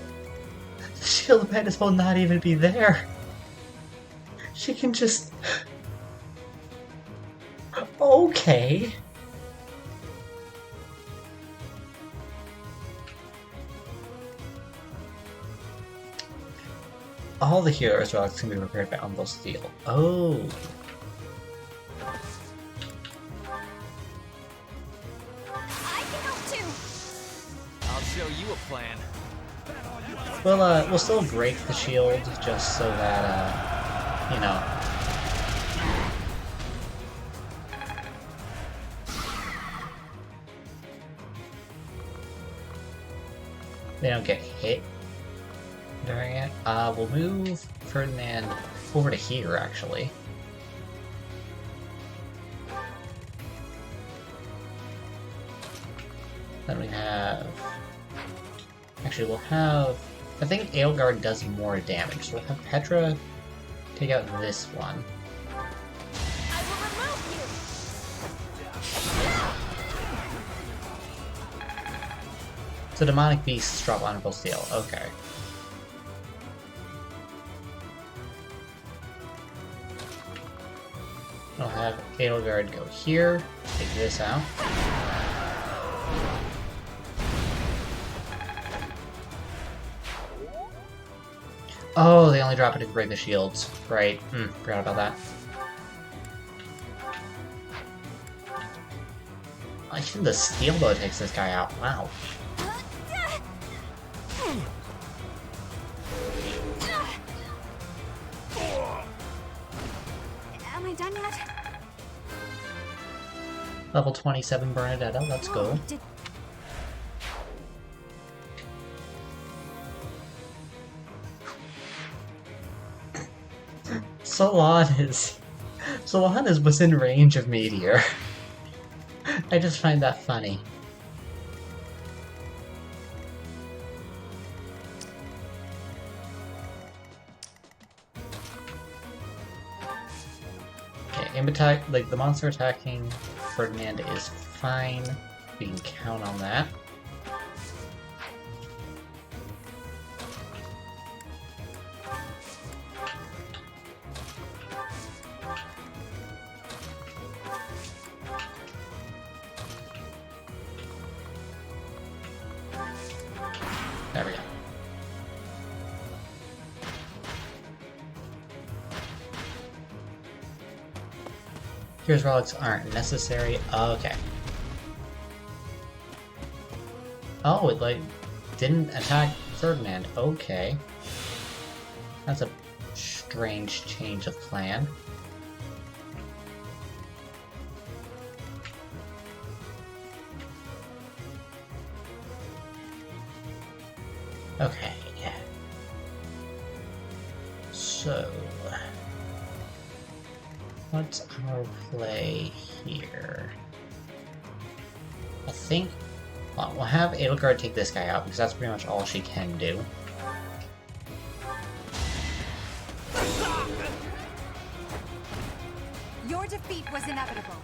shield might as well not even be there. She can just... Okay. All the heroes' relics can be repaired by Umbral Steel. Oh. I can help too. I'll show you a plan. We'll still break the shield just so that, you know. They don't get hit during it. We'll move Ferdinand over to here, actually. Then we have... Actually, we'll have... I think Edelgard does more damage, so we'll have Petra take out this one. I will remove you. So Demonic Beasts drop Honorable Steel. Okay. I'll have Edelgard go here, take this out. Oh, they only drop it to break the shields. Right. Forgot about that. I think the steel bow takes this guy out. Wow. Am I done yet? Level 27 Bernadetta, let's go. Solon is within range of Meteor. I just find that funny. like the monster attacking Ferdinand is fine. We can count on that. There we go. Here's relics aren't necessary. Okay. Oh, it like didn't attack Ferdinand. Okay. That's a strange change of plan. Okay. So, what's our play here? I think we'll have Edelgard take this guy out because that's pretty much all she can do. Your defeat was inevitable.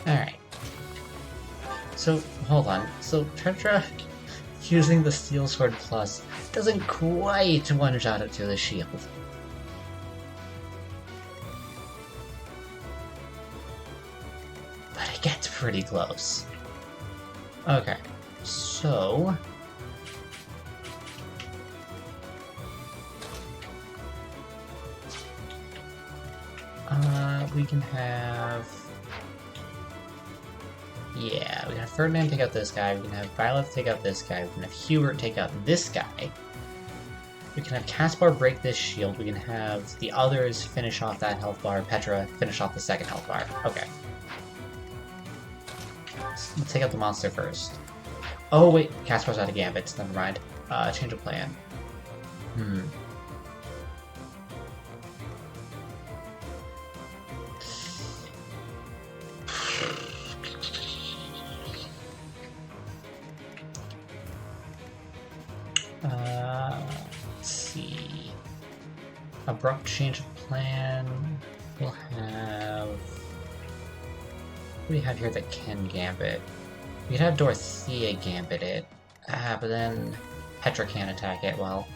Alright. So, hold on. So, Tetra using the Steel Sword Plus doesn't quite one-shot it to the shield. But it gets pretty close. Okay, so... we can have... Yeah, we can have Ferdinand take out this guy, we can have Violet take out this guy, we can have Hubert take out this guy. We can have Caspar break this shield, we can have the others finish off that health bar, Petra finish off the second health bar. Okay. Let's take out the monster first. Oh wait, Caspar's out of gambits, never mind. Change of plan. Let's see. Abrupt change of plan. We'll have... What do we have here that can gambit? We could have Dorothea gambit it. But then Petra can't attack it, well...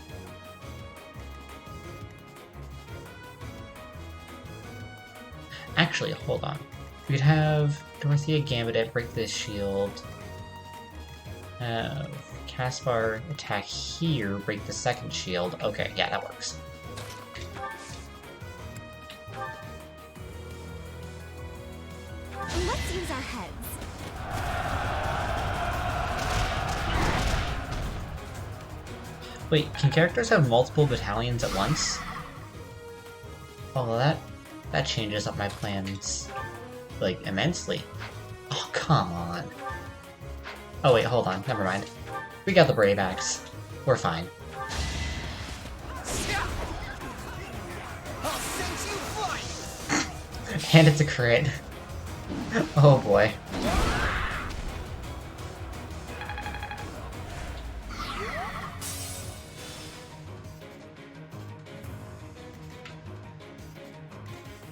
Actually, hold on. We could have Dorothea gambit it, break this shield. Have Caspar attack here, break the second shield. Okay, yeah, that works. Let's use our heads. Wait, can characters have multiple battalions at once? Oh, that changes up my plans, like, immensely. Oh, come on. Oh wait, hold on, never mind. We got the Brave Axe. We're fine. And it's a crit. Oh boy.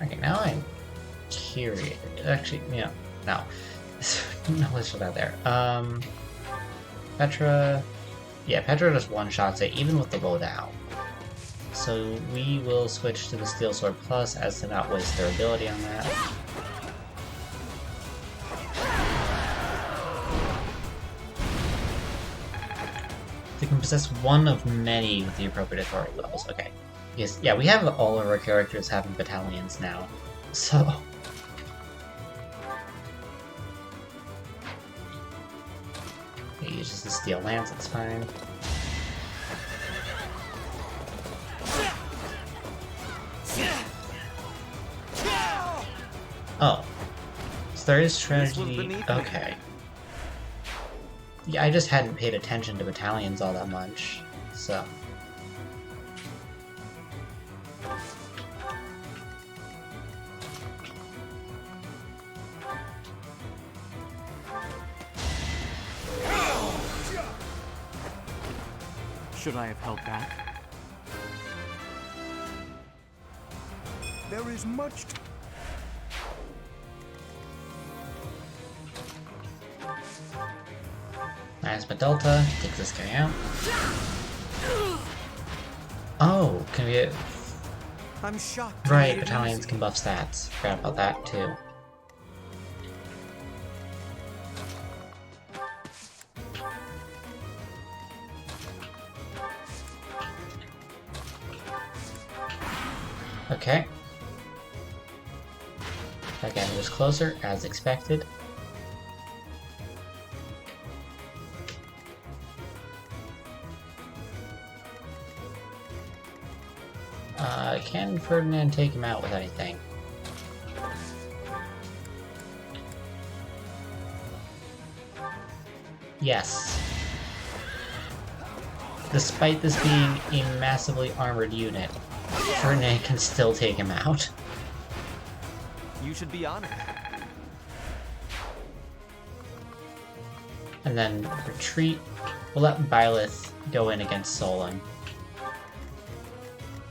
Okay, now I'm curious. Actually, yeah, no. No, let's put that there. Petra... Yeah, Petra just one-shots it, even with the bow down. So we will switch to the Steel Sword Plus as to not waste their ability on that. They can possess one of many with the appropriate authority levels. Okay. Yes, yeah, we have all of our characters having battalions now. So... He uses the Steel Lance, it's fine. Oh. So there is strategy... Okay. Yeah, I just hadn't paid attention to battalions all that much, so... Should I have held back? There is much to... Nice, but Delta, take this guy out. Oh, can we get... I'm shocked. Right, battalions can buff stats. Forgot about that too. Okay. That guy moves closer, as expected. Can Ferdinand take him out with anything? Yes. Despite this being a massively armored unit, Ferdinand can still take him out. You should be honored. And then retreat. We'll let Byleth go in against Solon.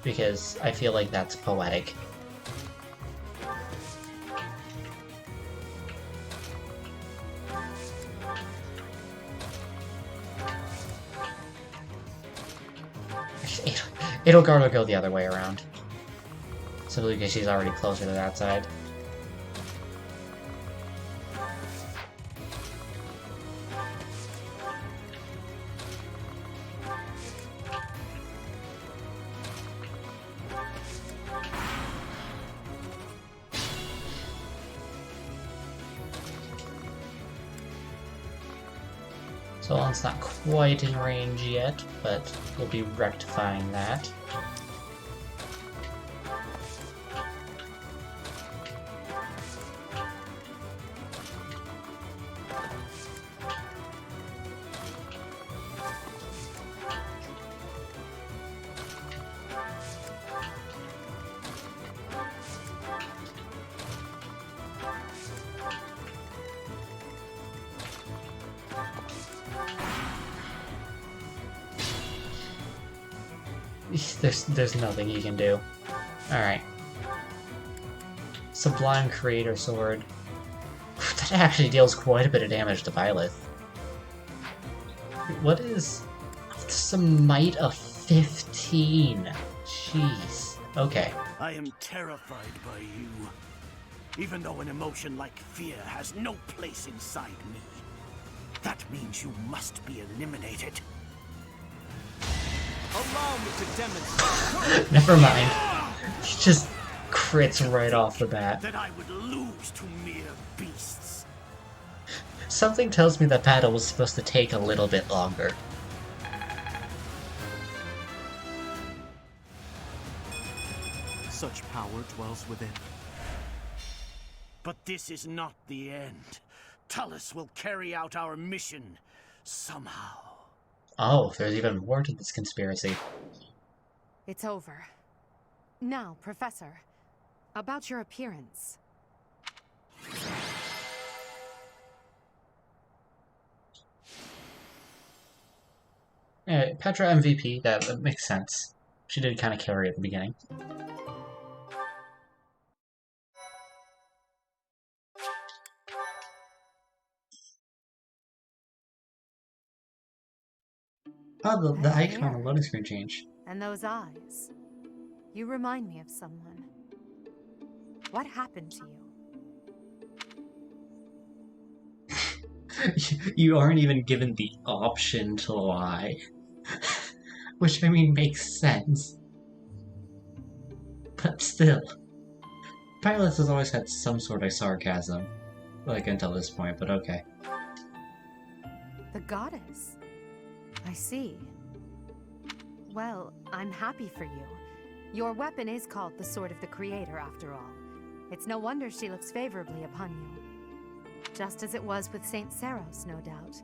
Because I feel like that's poetic. Edelgard will go the other way around. Simply because she's already closer to that side. Solon's not quite in range yet, but we'll be rectifying that. There's nothing you can do. Alright. Sublime Creator Sword. That actually deals quite a bit of damage to Byleth. What is... some might of 15? Jeez. Okay. I am terrified by you. Even though an emotion like fear has no place inside me. That means you must be eliminated. Allow me to demonstrate. Never mind. He just crits right off the bat. That I would lose to mere beasts. Something tells me that battle was supposed to take a little bit longer. Such power dwells within. But this is not the end. Tullus will carry out our mission somehow. Oh, there's even more to this conspiracy. It's over. Now, Professor, about your appearance. Yeah, Petra MVP, that makes sense. She did kind of carry at the beginning. Oh, the icon on the loading screen changed. And those eyes. You remind me of someone. What happened to you? You aren't even given the option to lie. Which, I mean, makes sense. But still. Byleth has always had some sort of sarcasm. Like, until this point, but okay. The goddess. I see. Well, I'm happy for you. Your weapon is called the Sword of the Creator, after all. It's no wonder she looks favorably upon you. Just as it was with Saint Seros, no doubt.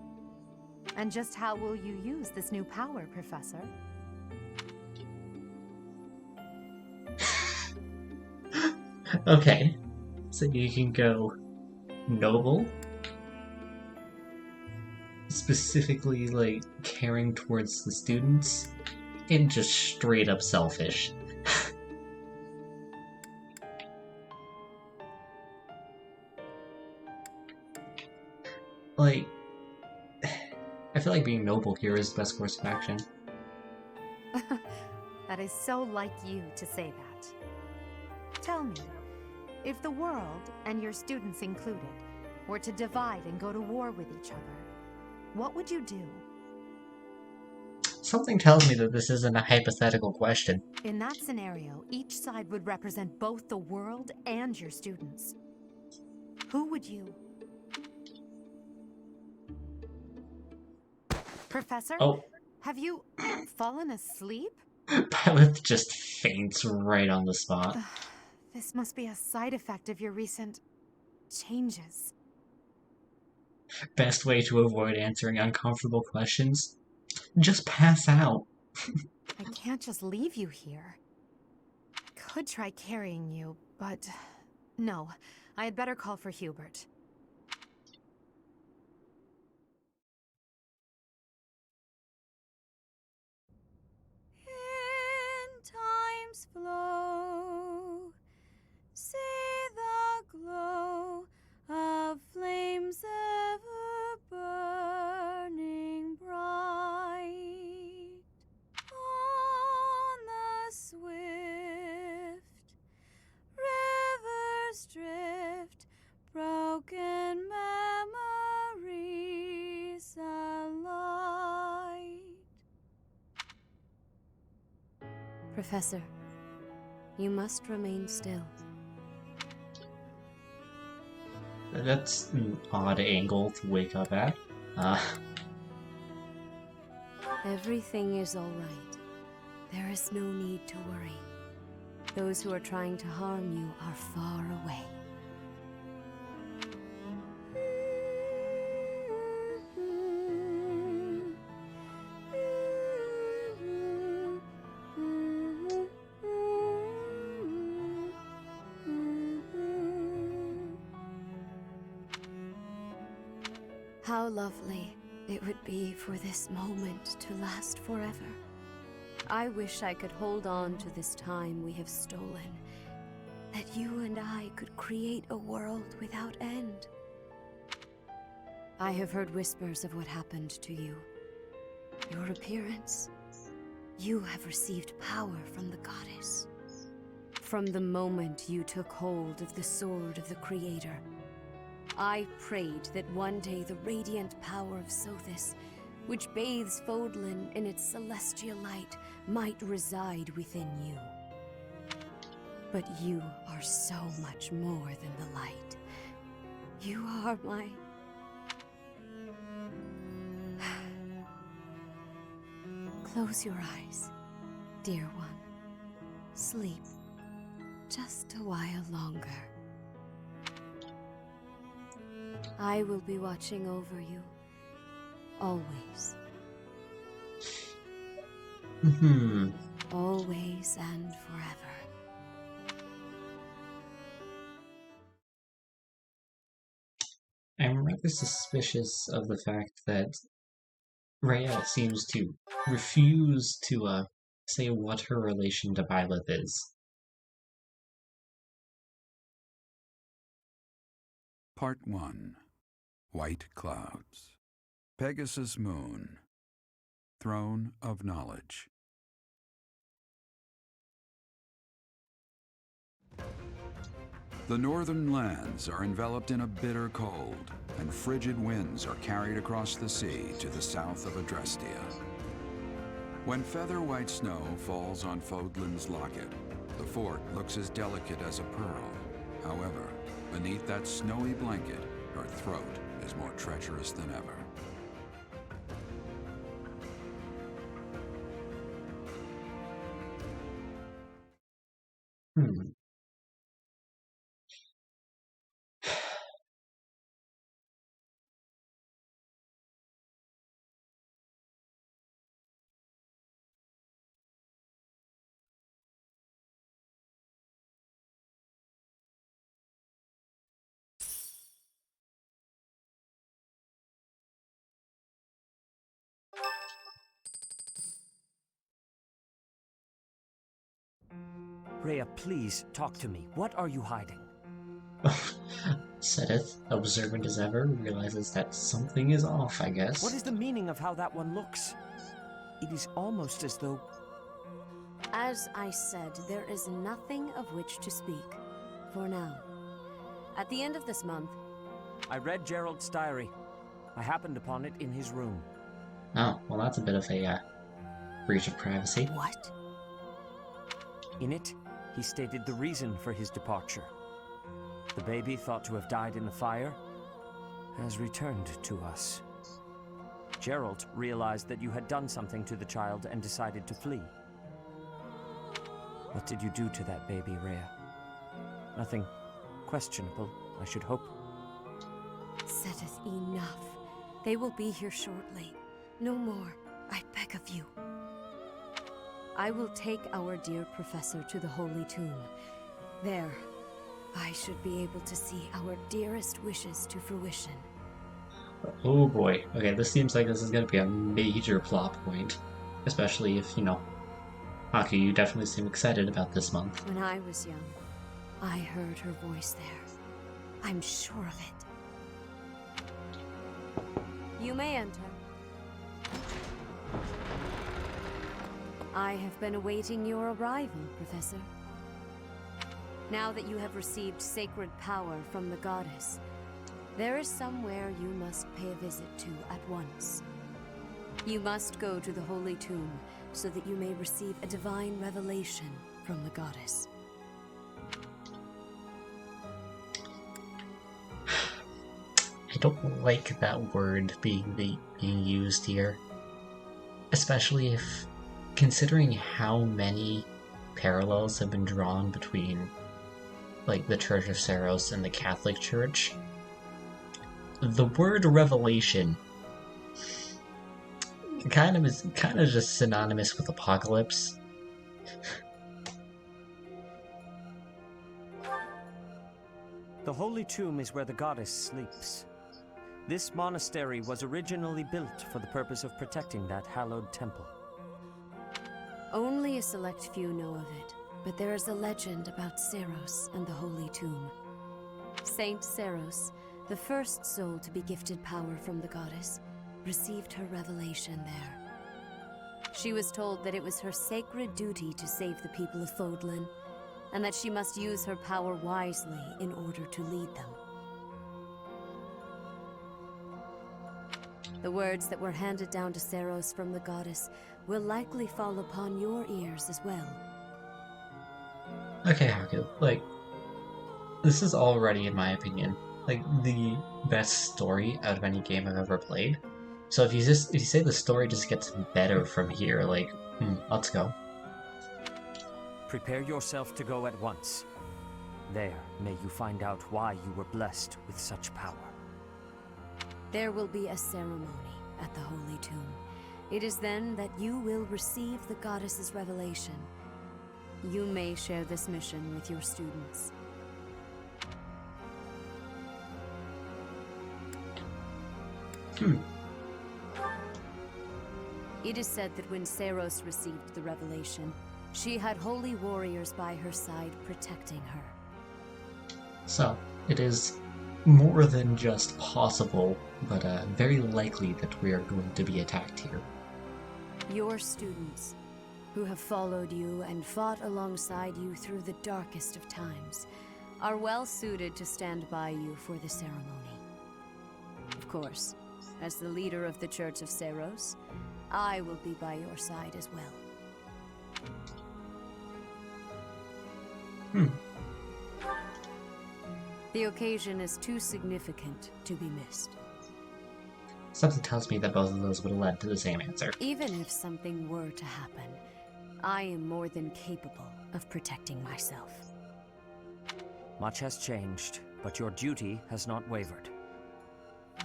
And just how will you use this new power, Professor? Okay. So you can go noble? Specifically, like, caring towards the students? And just straight up selfish. like, I feel like being noble here is the best course of action. That is so like you to say that. Tell me, if the world, and your students included, were to divide and go to war with each other, what would you do? Something tells me that this isn't a hypothetical question. In that scenario, each side would represent both the world and your students. Who would you? Professor? Oh. Have you fallen asleep? Byleth just faints right on the spot. This must be a side effect of your recent changes. Best way to avoid answering uncomfortable questions? Just pass out. I can't just leave you here. Could try carrying you, but no. I had better call for Hubert. In time's flow, see the glow of flames ever burning bright on the swift rivers drift, broken memories alight. Professor, you must remain still. That's an odd angle to wake up at. Everything is all right. There is no need to worry. Those who are trying to harm you are far away. How lovely it would be for this moment to last forever. I wish I could hold on to this time we have stolen, that you and I could create a world without end. I have heard whispers of what happened to you. Your appearance. You have received power from the goddess. From the moment you took hold of the sword of the Creator, I prayed that one day the radiant power of Sothis, which bathes Fodlan in its celestial light, might reside within you. But you are so much more than the light. You are my... Close your eyes, dear one. Sleep just a while longer. I will be watching over you, always. Always and forever. I'm rather suspicious of the fact that Rhea seems to refuse to say what her relation to Byleth is. Part 1. White Clouds. Pegasus Moon. Throne of Knowledge. The northern lands are enveloped in a bitter cold, and frigid winds are carried across the sea to the south of Adrestia. When feather white snow falls on Fodlan's locket, the fort looks as delicate as a pearl. However, beneath that snowy blanket, her throat is more treacherous than ever. Rhea, please talk to me. What are you hiding? Seteth, observant as ever, realizes that something is off, I guess. What is the meaning of how that one looks? It is almost as though... As I said, there is nothing of which to speak. For now. At the end of this month... I read Gerald's diary. I happened upon it in his room. Oh, well that's a bit of a, breach of privacy. What? In it, he stated the reason for his departure. The baby, thought to have died in the fire, has returned to us. Gerald realized that you had done something to the child and decided to flee. What did you do to that baby, Rhea? Nothing questionable, I should hope. Seteth, enough. They will be here shortly. No more, I beg of you. I will take our dear professor to the Holy Tomb. There, I should be able to see our dearest wishes to fruition. Oh boy. Okay, this seems like this is going to be a major plot point. Especially if, you know... Haku, you definitely seem excited about this month. When I was young, I heard her voice there. I'm sure of it. You may enter. I have been awaiting your arrival, Professor. Now that you have received sacred power from the goddess, there is somewhere you must pay a visit to at once. You must go to the Holy Tomb so that you may receive a divine revelation from the goddess. I don't like that word being used here. Especially if... considering how many parallels have been drawn between, like, the Church of Seiros and the Catholic Church, the word revelation kind of just synonymous with apocalypse. The Holy Tomb is where the goddess sleeps. This monastery was originally built for the purpose of protecting that hallowed temple. Only a select few know of it, but there is a legend about Seiros and the Holy Tomb. Saint Seiros, the first soul to be gifted power from the goddess, received her revelation there. She was told that it was her sacred duty to save the people of Fodlan, and that she must use her power wisely in order to lead them. The words that were handed down to Seiros from the goddess will likely fall upon your ears as well. Okay, Haku, like, this is already, in my opinion, like, the best story out of any game I've ever played. So if you say the story just gets better from here, like, let's go. Prepare yourself to go at once. There may you find out why you were blessed with such power. There will be a ceremony at the Holy Tomb. It is then that you will receive the goddess's revelation. You may share this mission with your students. It is said that when Seiros received the revelation, she had holy warriors by her side protecting her. So, it is more than just possible, but very likely that we are going to be attacked here. Your students, who have followed you and fought alongside you through the darkest of times, are well suited to stand by you for the ceremony. Of course, as the leader of the Church of Seiros, I will be by your side as well. The occasion is too significant to be missed. Something tells me that both of those would have led to the same answer. Even if something were to happen, I am more than capable of protecting myself. Much has changed, but your duty has not wavered.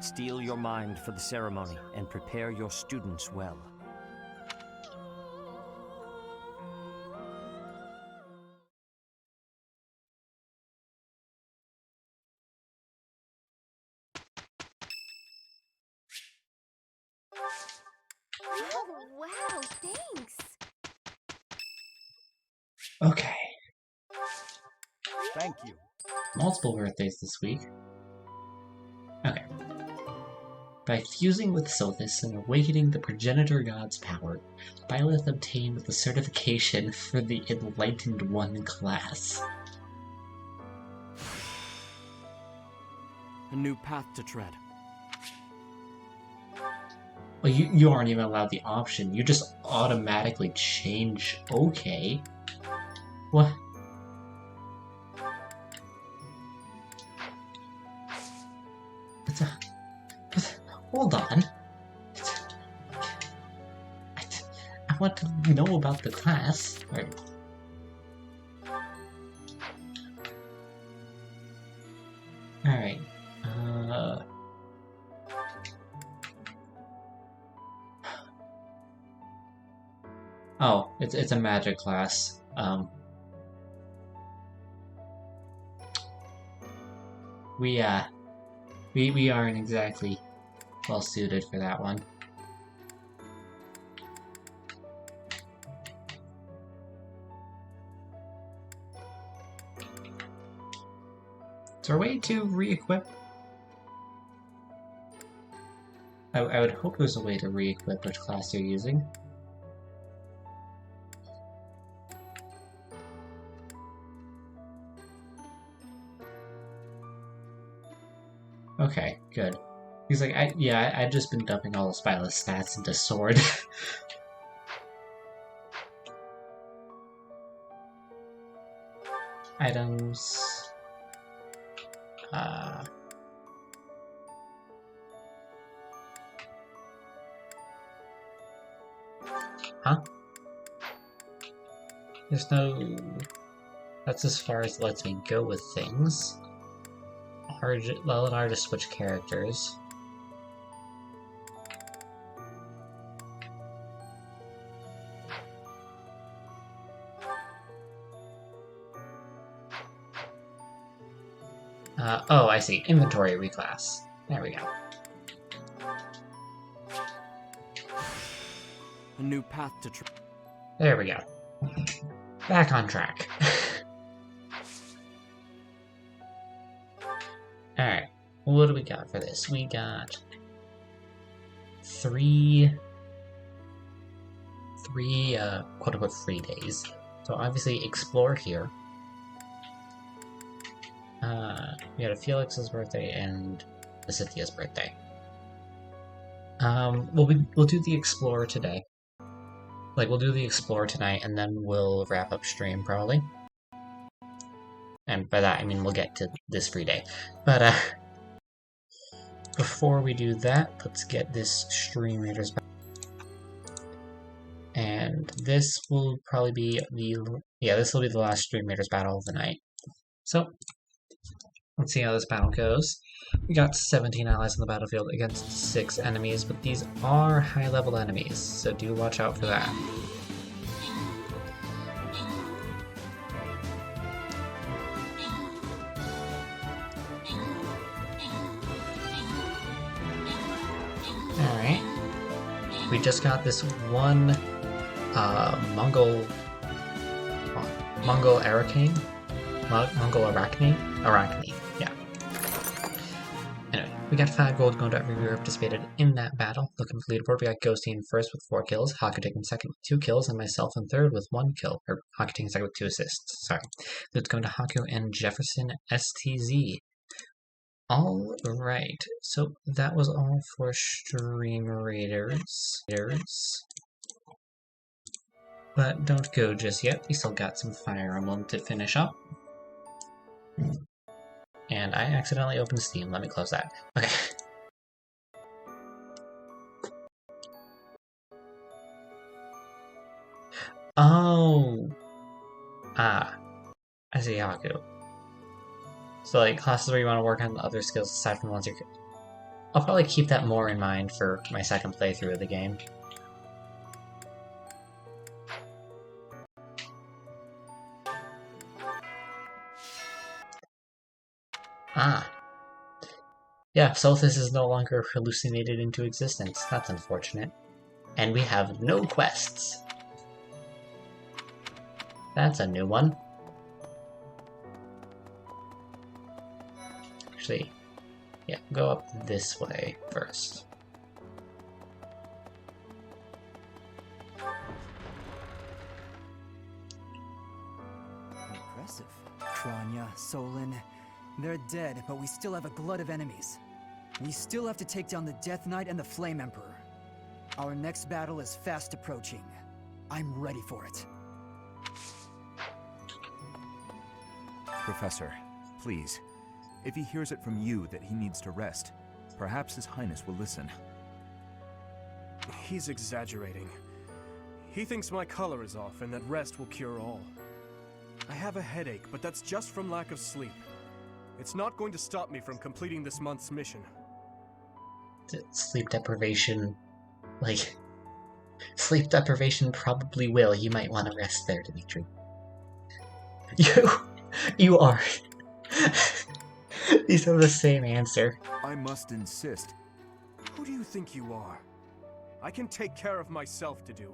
Steel your mind for the ceremony and prepare your students well. Oh, wow, thanks. Okay. Thank you. Multiple birthdays this week. Okay. By fusing with Sothis and awakening the progenitor god's power, Byleth obtained the certification for the Enlightened One class. A new path to tread. Well, you aren't even allowed the option. You just automatically change. Okay. What? Hold on. I want to know about the class. Right. Alright. Oh, it's a magic class. We aren't exactly well suited for that one. Is there a way to re-equip? I would hope there's a way to re-equip which class you're using. Okay, good. He's like, I've just been dumping all the Spyless stats into Sword. Items. Huh? There's no... That's as far as it lets me go with things. Allow R to switch characters. Oh, I see. Inventory reclass. There we go. A new path to There we go. Back on track. Alright, what do we got for this? We got three quote-unquote free days. So obviously explore here. We had a Felix's birthday and a Cynthia's birthday. We'll do the Explorer today. Like, we'll do the Explorer tonight, and then we'll wrap up stream, probably. And by that, I mean we'll get to this free day. But, before we do that, let's get this Stream Raiders back. And this will probably be this will be the last Stream Raiders battle of the night. So, let's see how this battle goes. We got 17 allies on the battlefield against 6 enemies, but these are high-level enemies, so do watch out for that. Alright. We just got this one Mongol Arachne? Mongol Arachne, yeah. Anyway, we got 5 gold going to every viewer participated in that battle. Looking for leaderboard, we got Ghosty in first with 4 kills, Haku taking second with 2 kills, and myself in third with 1 kill. Or Haku taking second with 2 assists, sorry. Let's go to Haku and Jefferson STZ. Alright, so that was all for Stream Raiders. But don't go just yet, we still got some Fire Emblem to finish up. And I accidentally opened Steam, let me close that. Okay. Oh! I see Haku. So, like, classes where you want to work on other skills aside from the ones you're... I'll probably keep that more in mind for my second playthrough of the game. Yeah, Sothis is no longer hallucinated into existence. That's unfortunate. And we have no quests. That's a new one. Actually, yeah, go up this way first. Impressive. Kranya, Solon, they're dead, but we still have a glut of enemies. We still have to take down the Death Knight and the Flame Emperor. Our next battle is fast approaching. I'm ready for it. Professor, please. If he hears it from you that he needs to rest, perhaps His Highness will listen. He's exaggerating. He thinks my color is off and that rest will cure all. I have a headache, but that's just from lack of sleep. It's not going to stop me from completing this month's mission. Sleep deprivation, like, sleep deprivation probably will. You might want to rest there, Dimitri. You are. These are the same answer. I must insist. Who do you think you are? I can take care of myself to do.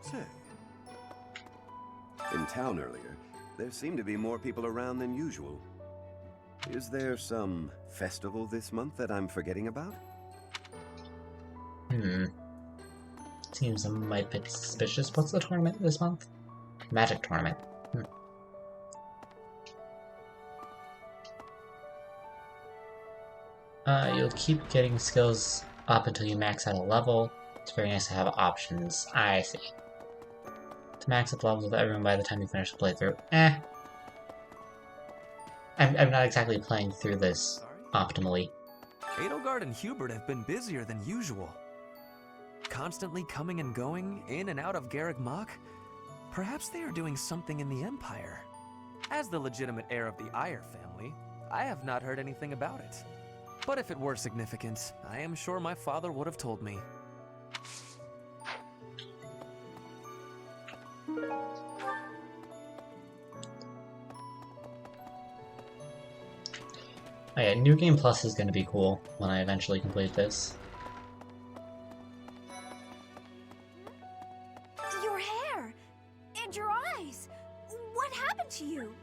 Say, in town earlier, there seemed to be more people around than usual. Is there some festival this month that I'm forgetting about? Seems a might bit suspicious. What's the tournament this month? Magic tournament. You'll keep getting skills up until you max out a level. It's very nice to have options. I see. To max up levels with everyone by the time you finish the playthrough. I'm not exactly playing through this optimally. Edelgard and Hubert have been busier than usual. Constantly coming and going, in and out of Garreg Mach. Perhaps they are doing something in the Empire. As the legitimate heir of the Aiur family, I have not heard anything about it. But if it were significant, I am sure my father would have told me. Oh yeah, New Game Plus is going to be cool when I eventually complete this. Your hair! And your eyes! What happened to you?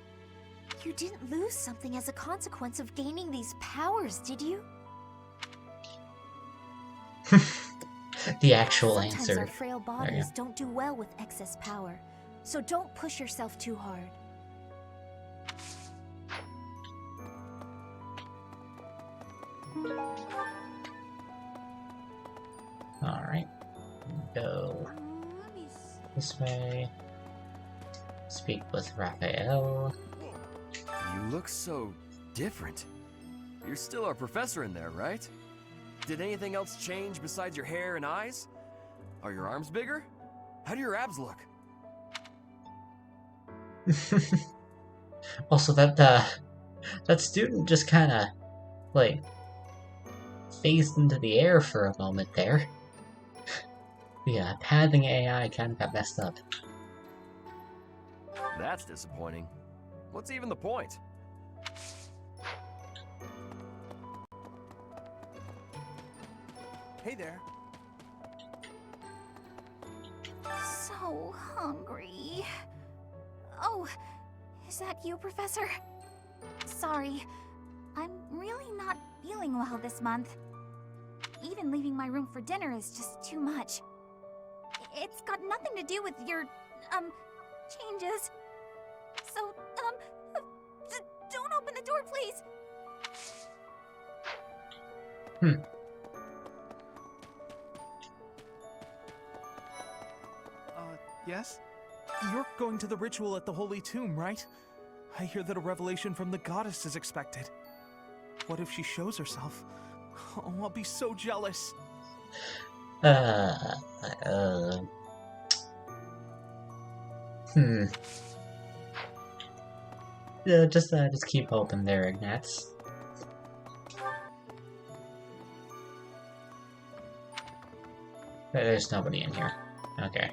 You didn't lose something as a consequence of gaining these powers, did you? The actual Sometimes answer. our frail bodies don't do well with excess power, so don't push yourself too hard. Alright. Go this way. Speak with Raphael. You look so different. You're still our professor in there, right? Did anything else change besides your hair and eyes? Are your arms bigger? How do your abs look? Also, that student just kind of, like, phased into the air for a moment there. The pathing AI kind of got messed up. That's disappointing. What's even the point? Hey there. So hungry. Oh, is that you, Professor? Sorry, I'm really not feeling well this month. Even leaving my room for dinner is just too much. It's got nothing to do with your, changes. So, don't open the door, please. Yes? You're going to the ritual at the Holy Tomb, right? I hear that a revelation from the goddess is expected. What if she shows herself? Oh, I'll be so jealous. Yeah, just keep hoping there, Ignatz. There's nobody in here. Okay.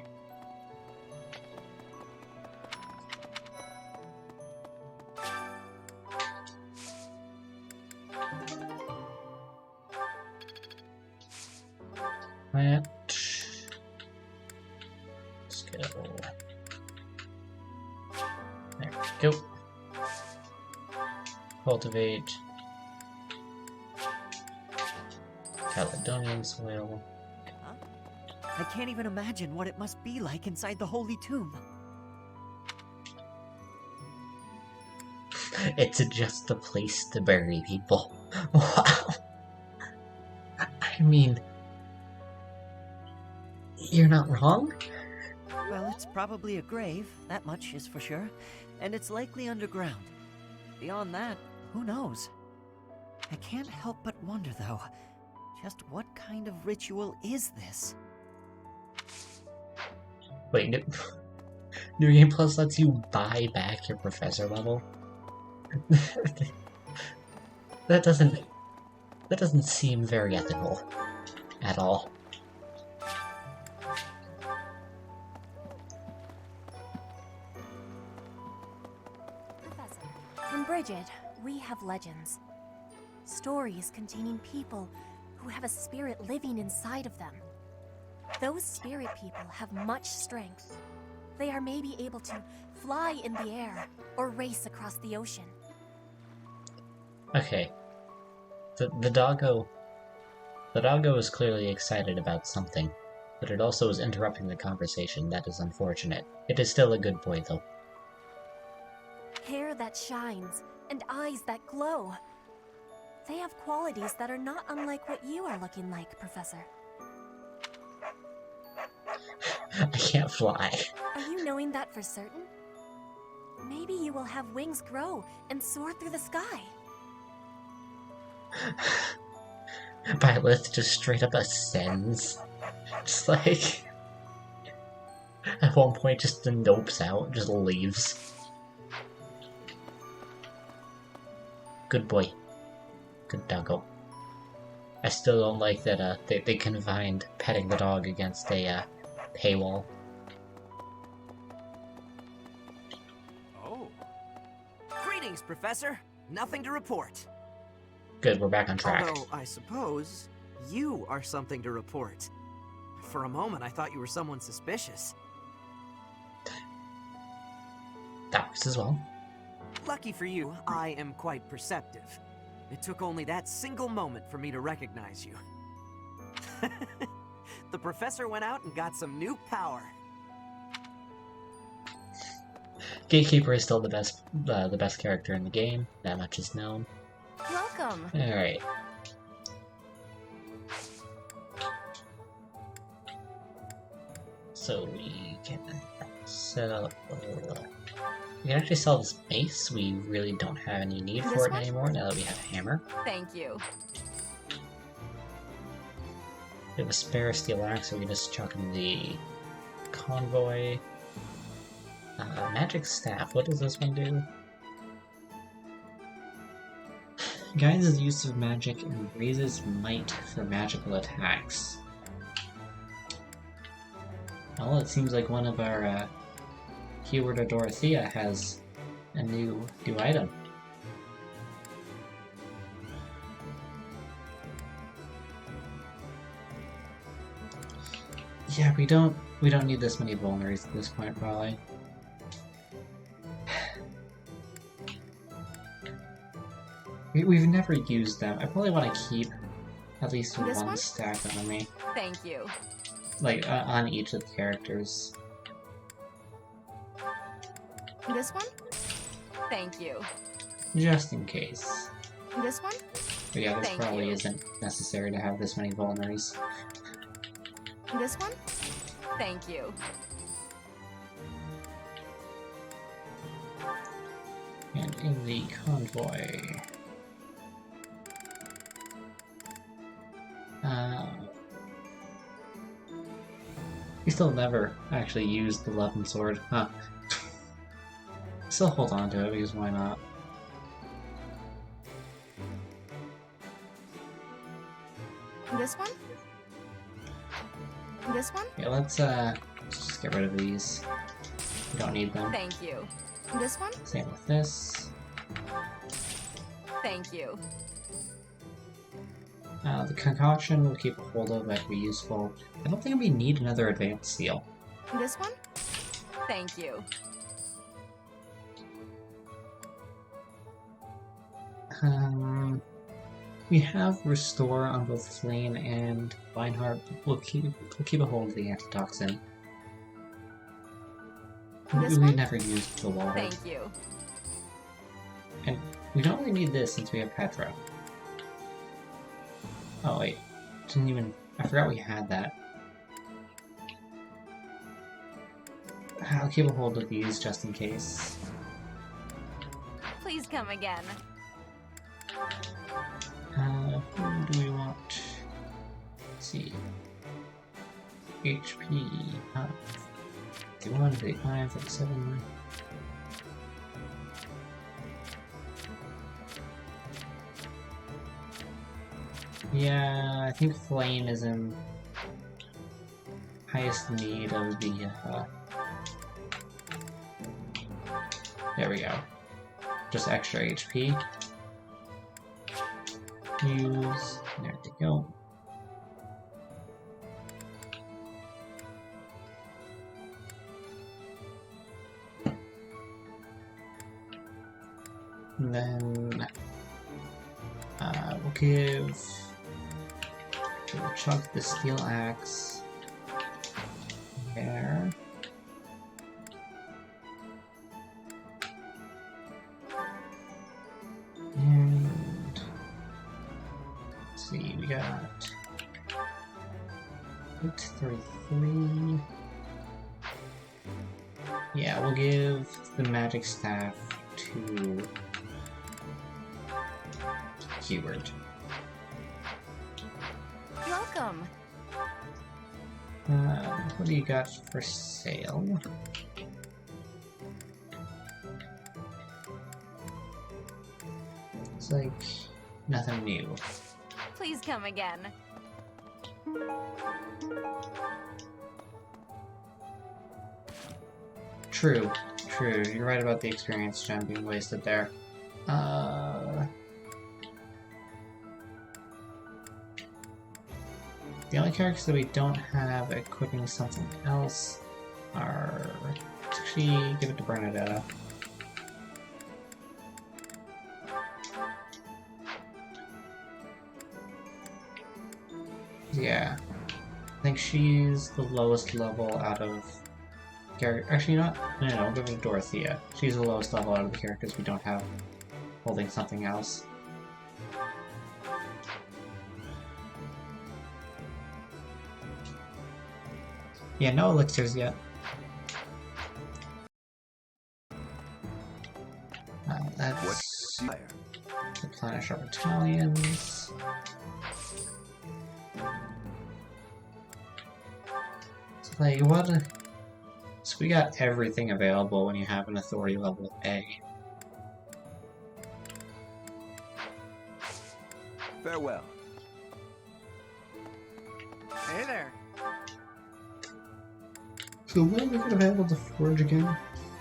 Plant. Let's go. go. Cultivate. Caledonian soil. I can't even imagine what it must be like inside the Holy Tomb. It's just a place to bury people. Wow. I mean, you're not wrong? Well, it's probably a grave, that much is for sure. And it's likely underground. Beyond that, who knows? I can't help but wonder, though, just what kind of ritual is this? Wait, New Game Plus lets you buy back your professor level? That doesn't seem very ethical at all. In Brigid, we have legends. Stories containing people who have a spirit living inside of them. Those spirit people have much strength. They are maybe able to fly in the air or race across the ocean. Okay. The doggo is clearly excited about something, but it also is interrupting the conversation. That is unfortunate. It is still a good boy, though. Hair that shines and eyes that glow. They have qualities that are not unlike what you are looking like, Professor. I can't fly. Are you knowing that for certain? Maybe you will have wings grow and soar through the sky. Byleth just straight up ascends. Just like... At one point just nopes out, just leaves. Good boy. Good doggo. I still don't like that they confined petting the dog against a paywall. Oh. Greetings, Professor. Nothing to report. Good, we're back on track. Although, I suppose, you are something to report. For a moment, I thought you were someone suspicious. That works as well. Lucky for you, I am quite perceptive. It took only that single moment for me to recognize you. The professor went out and got some new power. Gatekeeper is still the best character in the game. That much is known. Welcome. All right. So we can set up. We can actually sell this base. We really don't have any need for it anymore now that we have a hammer. Thank you. We have a spare steel axe, so we can just chuck in the convoy. Magic staff. What does this one do? Guides the use of magic and raises might for magical attacks. Well, it seems like one of our Hubert or Dorothea has a new item. Yeah, we don't need this many vulneraries at this point, probably. We've never used them. I probably want to keep at least one stack on me. Thank you. Like, on each of the characters. This one? Thank you. Just in case. This one? But yeah, this Thank probably you. isn't necessary to have this many vulneraries. This one? Thank you. And in the convoy... we still never actually used the Levin sword, huh? Still hold on to it, because why not? This one? This one? Yeah, let's just get rid of these. We don't need them. Thank you. This one? Same with this. Thank you. The concoction we'll keep a hold of, that could be useful. I don't think we need another advanced seal. This one? Thank you. We have Restore on both Flame and Reinhardt. We'll keep a hold of the antitoxin. We never used the water. Thank you. And we don't really need this since we have Petra. Oh wait, didn't even. I forgot we had that. I'll keep a hold of these just in case. Please come again. Who do we want? Let's see. HP. 51, 55, 57. Yeah, I think Flame is in highest need of the, there we go. Just extra HP. Use. There we go. And then we'll give. We'll chuck the steel axe there. And let's see, we got 833. Yeah, we'll give the magic staff to Hubert. Welcome. What do you got for sale? It's like nothing new. Please come again. True. You're right about the experience gem being wasted there. The only characters that we don't have equipping something else are... Let's actually give it to Bernadetta. Yeah. I think she's the lowest level out of... Actually, not. No, we'll give it to Dorothea. She's the lowest level out of the characters we don't have holding something else. Yeah, no elixirs yet. Let's replenish our battalions. So, like, what? So we got everything available when you have an authority level A. Farewell. Hey there. So when are we gonna be able to forge again?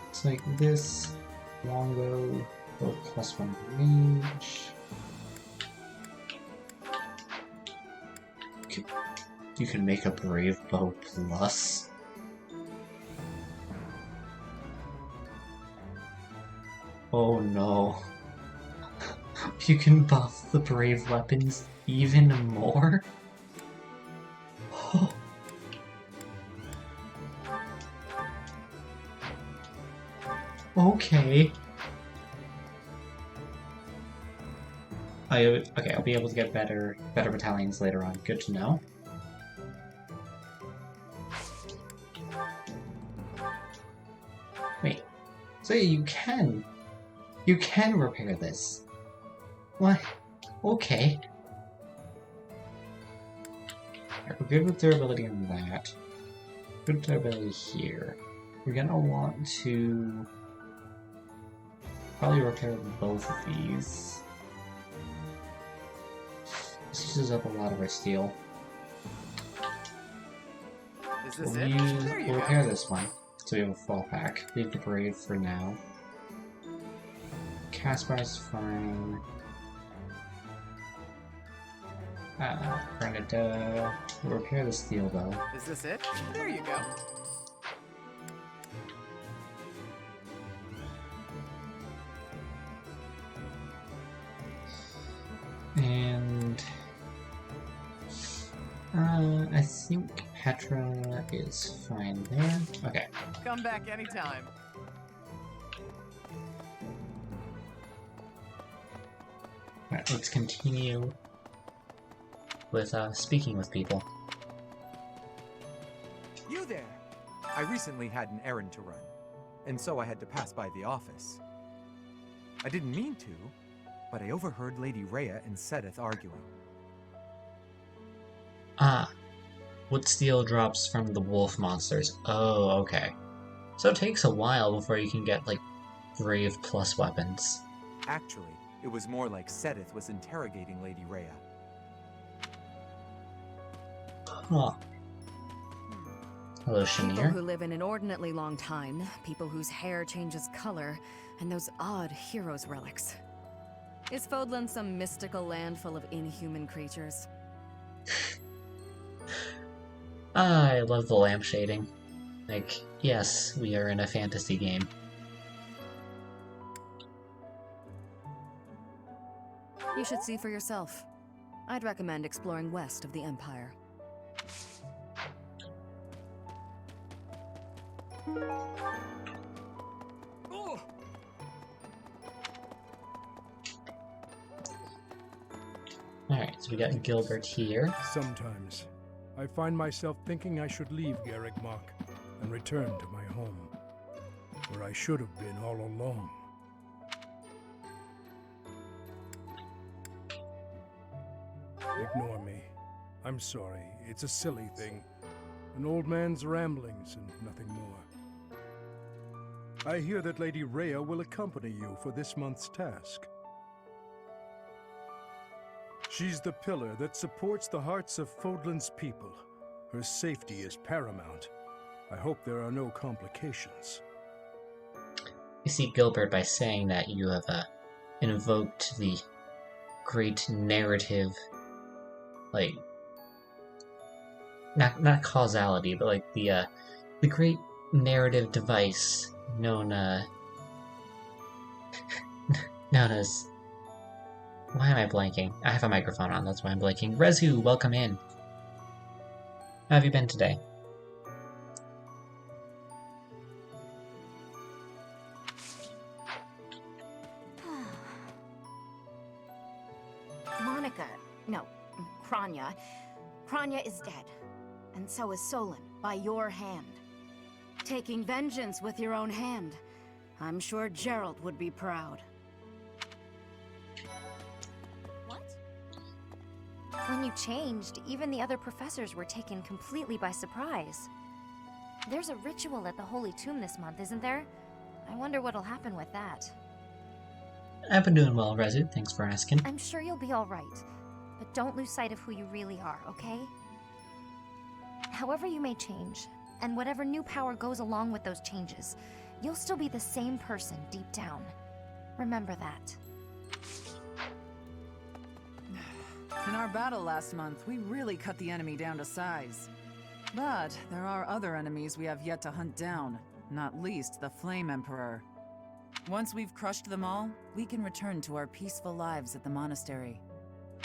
It's like this longbow, both +1 range. You can make a brave bow plus. Oh no. You can buff the brave weapons even more? Oh. Okay. Okay, I'll be able to get better battalions later on. Good to know. Wait. So you can repair this. What? Okay. Alright, we're good with durability on that. Good with durability here. We're gonna want to probably repair both of these. This uses up a lot of our steel. Is this We'll it? There you we'll go. repair this one, so we have a fallback. Leave the brave for now. Caspar's fine. Bernadetta. We'll repair the steel though. Is this it? There you go. And I think Petra is fine there. Okay. Come back anytime. Alright, let's continue with speaking with people. You there! I recently had an errand to run, and so I had to pass by the office. I didn't mean to, but I overheard Lady Rhea and Seteth arguing. Ah, wood steel drops from the wolf monsters. Oh, okay. So it takes a while before you can get, like, Grave plus weapons. Actually, it was more like Seteth was interrogating Lady Rhea. Huh. Hello, People Shanir. who live an inordinately long time, people whose hair changes color, and those odd heroes' relics. Is Fodlan some mystical land full of inhuman creatures? I love the lamp shading. Like, yes, we are in a fantasy game. You should see for yourself. I'd recommend exploring west of the Empire. Alright, so we got Gilbert here. Sometimes, I find myself thinking I should leave Garreg Mach and return to my home, where I should have been all along. Ignore me. I'm sorry. It's a silly thing. An old man's ramblings and nothing more. I hear that Lady Rhea will accompany you for this month's task. She's the pillar that supports the hearts of Fodlan's people. Her safety is paramount. I hope there are no complications. You see Gilbert by saying that you have invoked the great narrative, like, not causality, but like the great narrative device known known as. Why am I blanking? I have a microphone on, that's why I'm blanking. Rezu, welcome in. How have you been today? Monica, no, Kranya. Kranya is dead. And so is Solon, by your hand. Taking vengeance with your own hand. I'm sure Gerald would be proud. When you changed, even the other professors were taken completely by surprise. There's a ritual at the Holy Tomb this month, isn't there? I wonder what'll happen with that. I've been doing well, Rezu. Thanks for asking. I'm sure you'll be alright, but don't lose sight of who you really are, okay? However you may change, and whatever new power goes along with those changes, you'll still be the same person deep down. Remember that. In our battle last month, we really cut the enemy down to size. But there are other enemies we have yet to hunt down, not least the Flame Emperor. Once we've crushed them all, we can return to our peaceful lives at the monastery.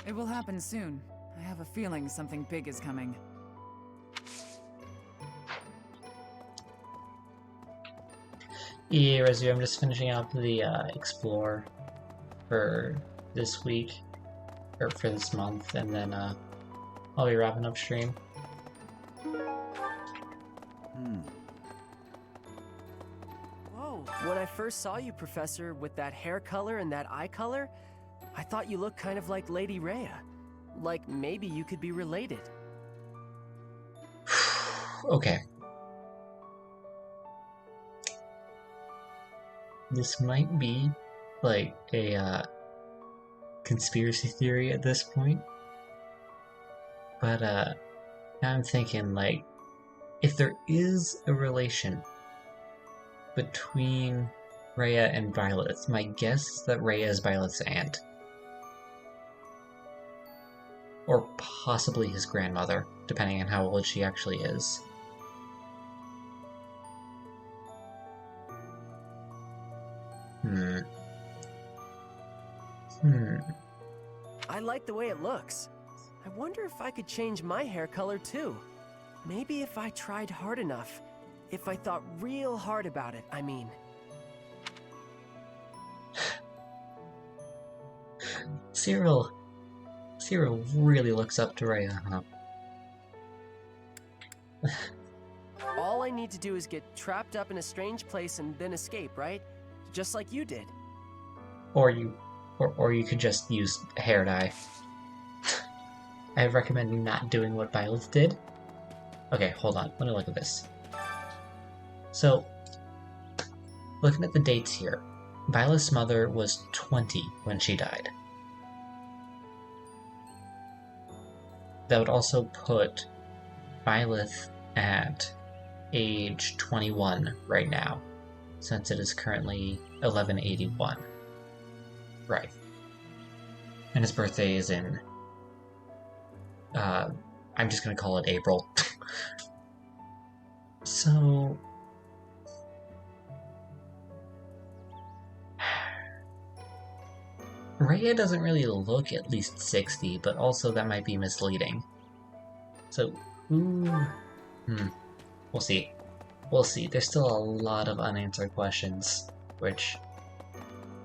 It will happen soon. I have a feeling something big is coming. Yeah, Rezu, I'm just finishing up the Explore for this week. Or for this month, and then I'll be wrapping up stream. Whoa, when I first saw you, Professor, with that hair color and that eye color, I thought you looked kind of like Lady Rhea. Like maybe you could be related. Okay. This might be like a conspiracy theory at this point, but now I'm thinking, like, if there is a relation between Rhea and Violet, my guess is that Rhea is Violet's aunt, or possibly his grandmother, depending on how old she actually is. I like the way it looks. I wonder if I could change my hair color too. Maybe if I tried hard enough. If I thought real hard about it, I mean. Cyril really looks up to Rhea, huh? All I need to do is get trapped up in a strange place and then escape, right? Just like you did. Or you could just use hair dye. I recommend you not doing what Byleth did. Okay, hold on. Let me look at this. So, looking at the dates here, Byleth's mother was 20 when she died. That would also put Byleth at age 21 right now, since it is currently 1181. Right. And his birthday is in... I'm just gonna call it April. So... Rhea doesn't really look at least 60, but also that might be misleading. So, who... We'll see. We'll see. There's still a lot of unanswered questions, which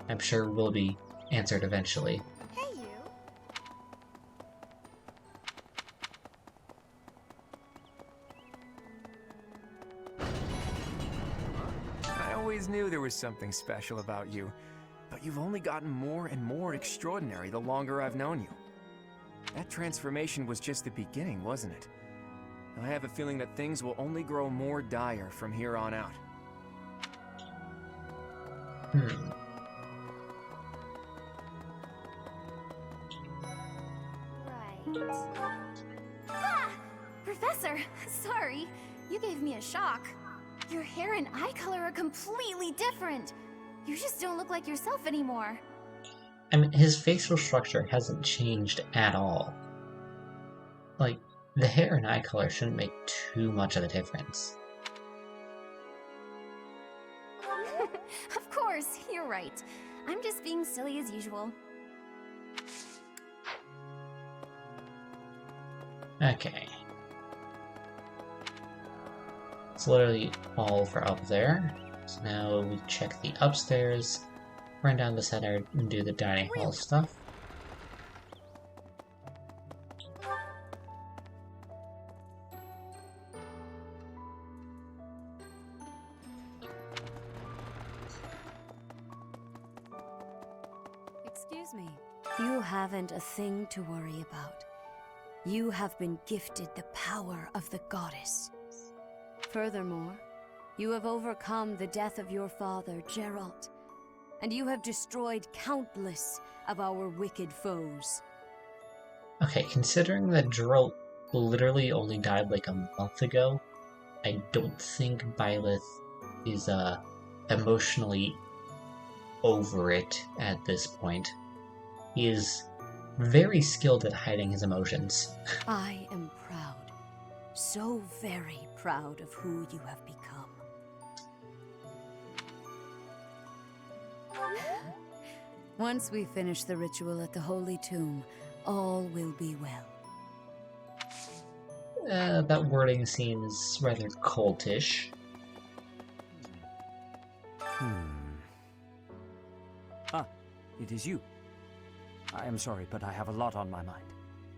I'm sure will be answered eventually. Hey, you. I always knew there was something special about you, but you've only gotten more and more extraordinary the longer I've known you. That transformation was just the beginning, wasn't it? I have a feeling that things will only grow more dire from here on out. Ah! Professor, sorry. You gave me a shock. Your hair and eye color are completely different. You just don't look like yourself anymore. I mean, his facial structure hasn't changed at all. Like, the hair and eye color shouldn't make too much of a difference. Of course, you're right. I'm just being silly as usual. Okay. It's literally all for up there. So now we check the upstairs, run down the center, and do the dining hall stuff. Excuse me. You haven't a thing to worry about. You have been gifted the power of the goddess. Furthermore, you have overcome the death of your father, Geralt, and you have destroyed countless of our wicked foes. Okay, considering that Geralt literally only died like a month ago, I don't think Byleth is emotionally over it at this point. He is very skilled at hiding his emotions. I am proud, so very proud of who you have become. Once we finish the ritual at the Holy Tomb, all will be well. That wording seems rather cultish. Ah, it is you. I am sorry, but I have a lot on my mind.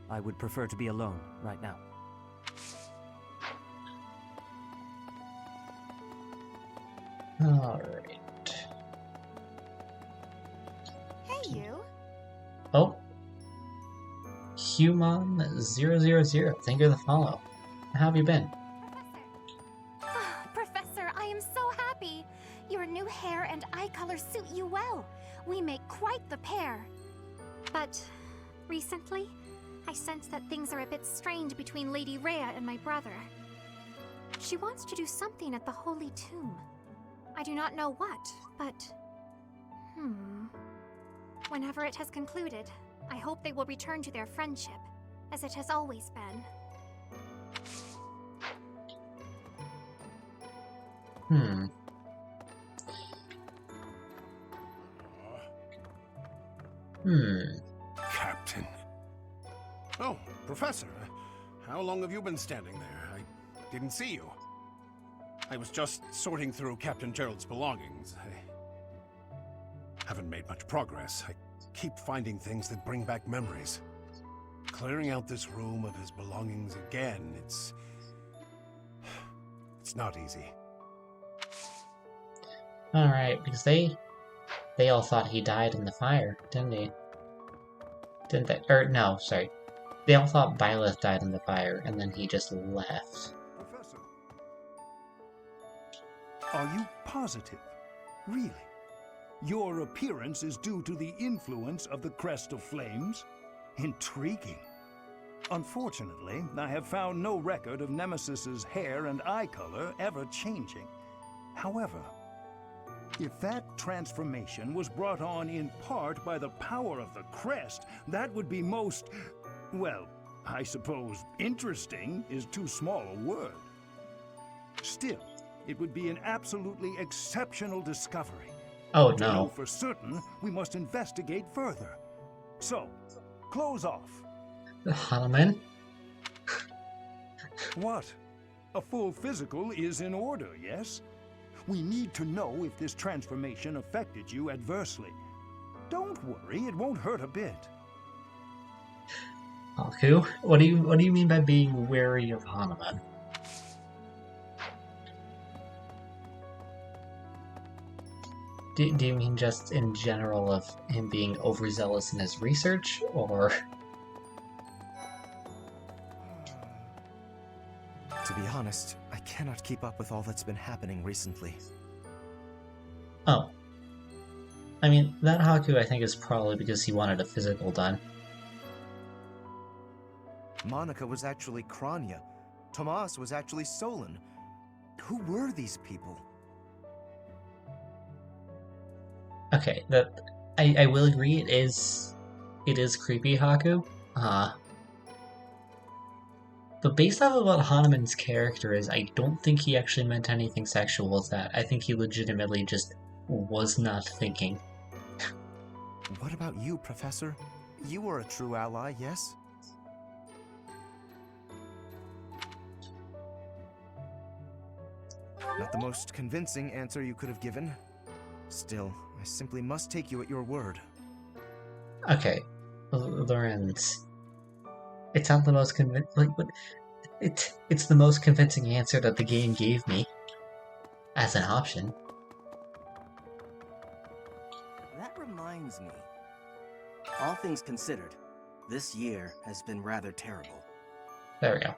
I would prefer to be alone right now. Alright. Hey, you. Oh. Human000, thank you for the follow. How have you been? Professor, I am so happy. Your new hair and eye color suit you well. We make quite the pair. But recently, I sense that things are a bit strained between Lady Rhea and my brother. She wants to do something at the Holy Tomb. I do not know what, but... Whenever it has concluded, I hope they will return to their friendship, as it has always been. Captain, Professor, how long have you been standing there? I didn't see you. I was just sorting through Captain Gerald's belongings. I haven't made much progress. I keep finding things that bring back memories. Clearing out this room of his belongings again, it's not easy. Alright, because they all thought he died in the fire, didn't they? Didn't they? Or, no, sorry. They all thought Byleth died in the fire, and then he just left. Professor. Are you positive? Really? Your appearance is due to the influence of the Crest of Flames? Intriguing. Unfortunately, I have found no record of Nemesis's hair and eye color ever changing. However, if that transformation was brought on in part by the power of the Crest, that would be most, well, I suppose interesting is too small a word. Still, it would be an absolutely exceptional discovery. Oh, To no. know for certain, we must investigate further. So, close off. Hanuman? What? A full physical is in order, yes? We need to know if this transformation affected you adversely. Don't worry, it won't hurt a bit. Haku? What do you mean by being wary of Hanuman? Do you mean just in general of him being overzealous in his research, or...? To be honest, I cannot keep up with all that's been happening recently. Oh. I mean, that Haku I think is probably because he wanted a physical done. Monica was actually Kranya. Tomas was actually Solon. Who were these people? Okay, I will agree it is creepy, Haku. But based off of what Hanuman's character is, I don't think he actually meant anything sexual with that. I think he legitimately just was not thinking. What about you, Professor? You were a true ally, yes? Not the most convincing answer you could have given. Still, I simply must take you at your word. Okay, Lorenz. It's not the most it's the most convincing answer that the game gave me as an option. That reminds me. All things considered, this year has been rather terrible. There we go.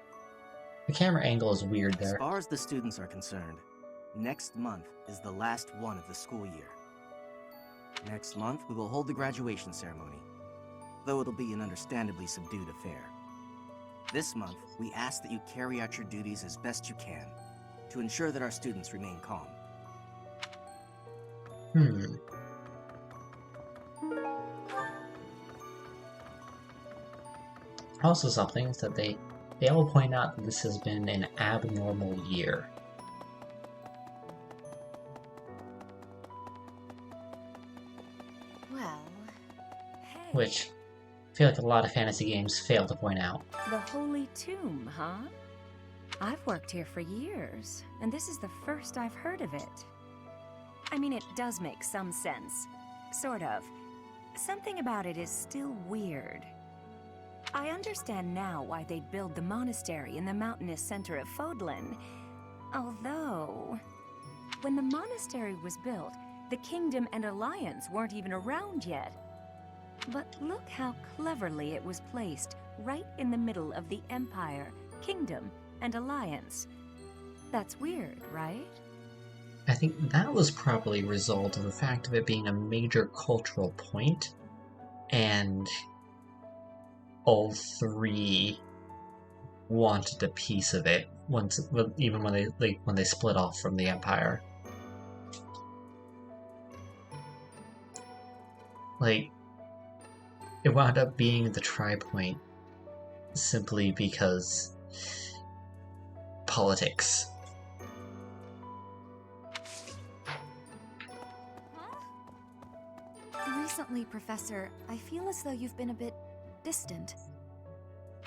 The camera angle is weird As there. far as the students are concerned, next month is the last one of the school year. Next month, we will hold the graduation ceremony, though it'll be an understandably subdued affair. This month, we ask that you carry out your duties as best you can, to ensure that our students remain calm. Also something is that they all point out that this has been an abnormal year. Well, Which I feel like a lot of fantasy games fail to point out. The Holy Tomb, huh? I've worked here for years, and this is the first I've heard of it. I mean, it does make some sense. Sort of. Something about it is still weird. I understand now why they'd build the monastery in the mountainous center of Fodlan. Although, when the monastery was built, the Kingdom and Alliance weren't even around yet. But look how cleverly it was placed, right in the middle of the Empire, Kingdom, and Alliance. That's weird, right? I think that was probably a result of the fact of it being a major cultural point, and all three wanted a piece of it even when they split off from the Empire. Like, it wound up being the Tri-Point simply because politics. Recently, Professor, I feel as though you've been a bit distant.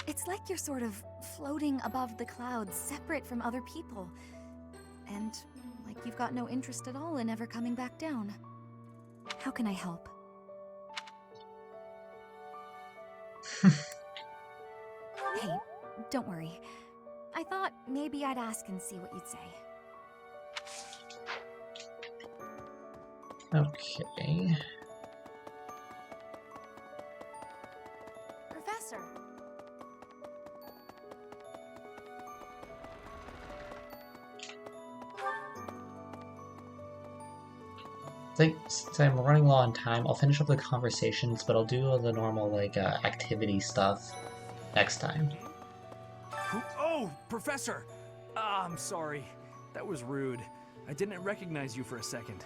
It's like you're sort of floating above the clouds, separate from other people. And like you've got no interest at all in ever coming back down. How can I help? Hey, don't worry. I thought maybe I'd ask and see what you'd say. Okay. Professor! I think since I'm running low on time, I'll finish up the conversations, but I'll do the normal, like, activity stuff next time. Oh, Professor! Ah, I'm sorry. That was rude. I didn't recognize you for a second.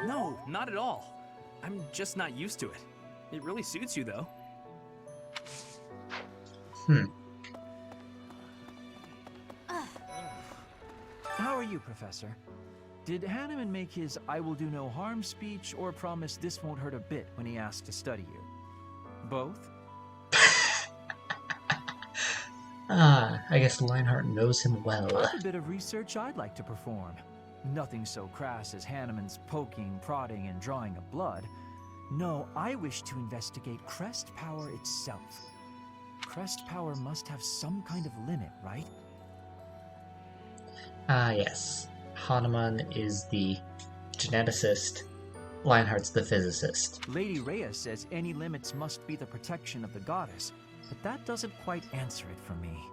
No, not at all. I'm just not used to it. It really suits you, though. How are you, Professor? Did Hanneman make his I will do no harm speech or promise this won't hurt a bit when he asked to study you? Both? I guess Lionheart knows him well. I've a bit of research I'd like to perform. Nothing so crass as Hanneman's poking, prodding, and drawing of blood. No, I wish to investigate Crest Power itself. Crest Power must have some kind of limit, right? Yes. Hanneman is the geneticist, Lionheart's the physicist. Lady Rhea says any limits must be the protection of the goddess, but that doesn't quite answer it for me.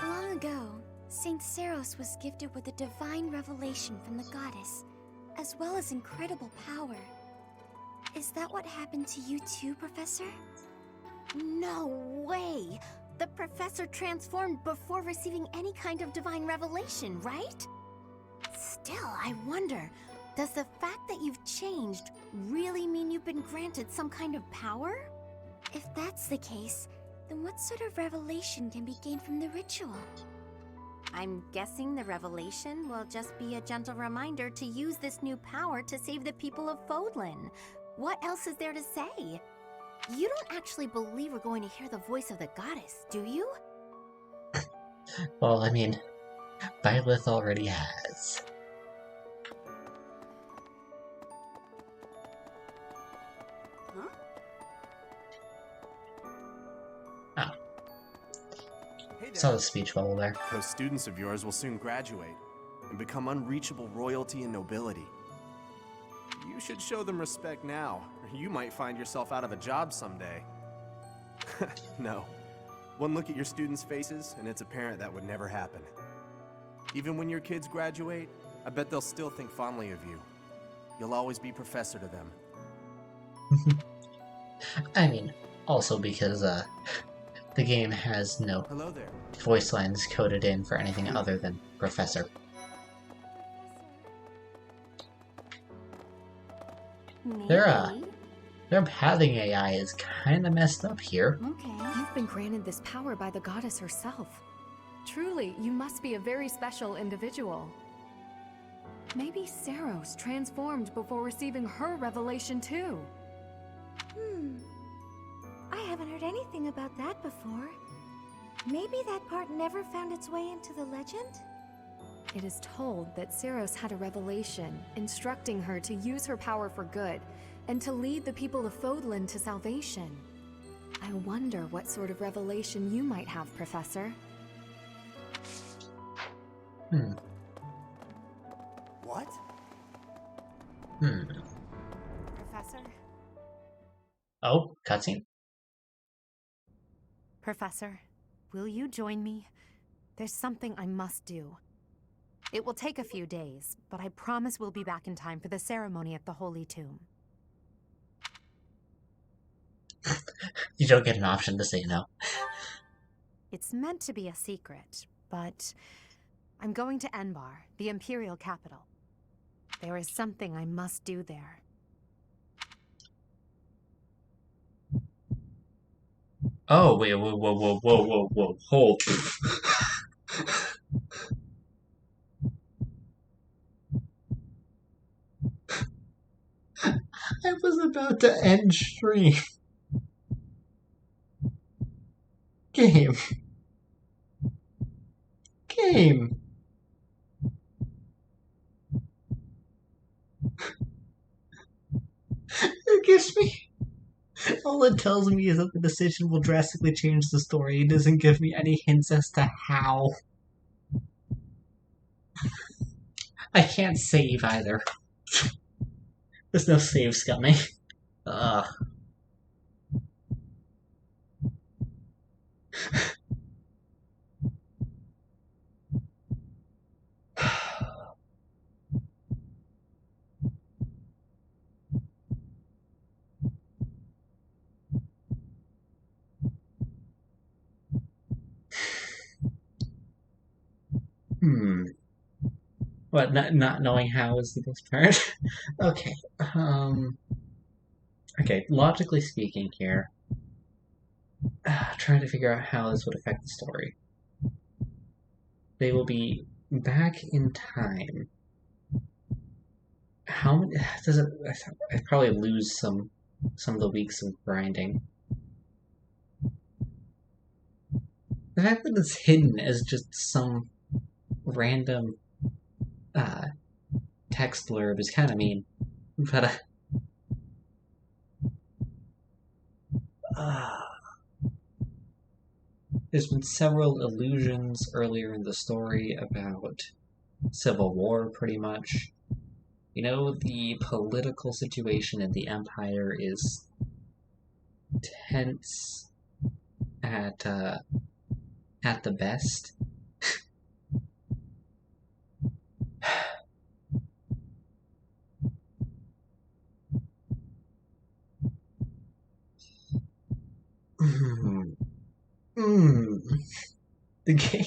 Long ago, Saint Seros was gifted with a divine revelation from the goddess, as well as incredible power. Is that what happened to you too, Professor? No way! The professor transformed before receiving any kind of divine revelation, right? Still, I wonder, does the fact that you've changed really mean you've been granted some kind of power? If that's the case, then what sort of revelation can be gained from the ritual? I'm guessing the revelation will just be a gentle reminder to use this new power to save the people of Fodlan. What else is there to say? You don't actually believe we're going to hear the voice of the goddess, do you? Well, I mean, Byleth already has. Oh. Saw the speech bubble there. Those students of yours will soon graduate and become unreachable royalty and nobility. You should show them respect now, or you might find yourself out of a job someday. No. One look at your students' faces, and it's apparent that would never happen. Even when your kids graduate, I bet they'll still think fondly of you. You'll always be professor to them. I mean, also because, the game has no voice lines coded in for anything other than Professor. Their pathing AI is kinda messed up here. Okay. You've been granted this power by the goddess herself. Truly, you must be a very special individual. Maybe Seros transformed before receiving her revelation too. I haven't heard anything about that before. Maybe that part never found its way into the legend? It is told that Seros had a revelation instructing her to use her power for good and to lead the people of Fodlan to salvation. I wonder what sort of revelation you might have, Professor. What? Professor? Oh, cutscene? Professor, will you join me? There's something I must do. It will take a few days, but I promise we'll be back in time for the ceremony at the Holy Tomb. You don't get an option to say no. It's meant to be a secret, but I'm going to Enbar, the Imperial capital. There is something I must do there. Oh, wait, whoa, hold. about to end stream. Game. It gives me... All it tells me is that the decision will drastically change the story. It doesn't give me any hints as to how. I can't save either. There's no save, Scummy. Ugh. What, not knowing how is the best part? Okay, okay, logically speaking here, trying to figure out how this would affect the story. They will be back in time. How many, does it, I'd probably lose some of the weeks of grinding. The fact that it's hidden as just some random text blurb is kind of mean, but there's been several allusions earlier in the story about civil war, pretty much. You know, the political situation in the Empire is tense at the best. The game.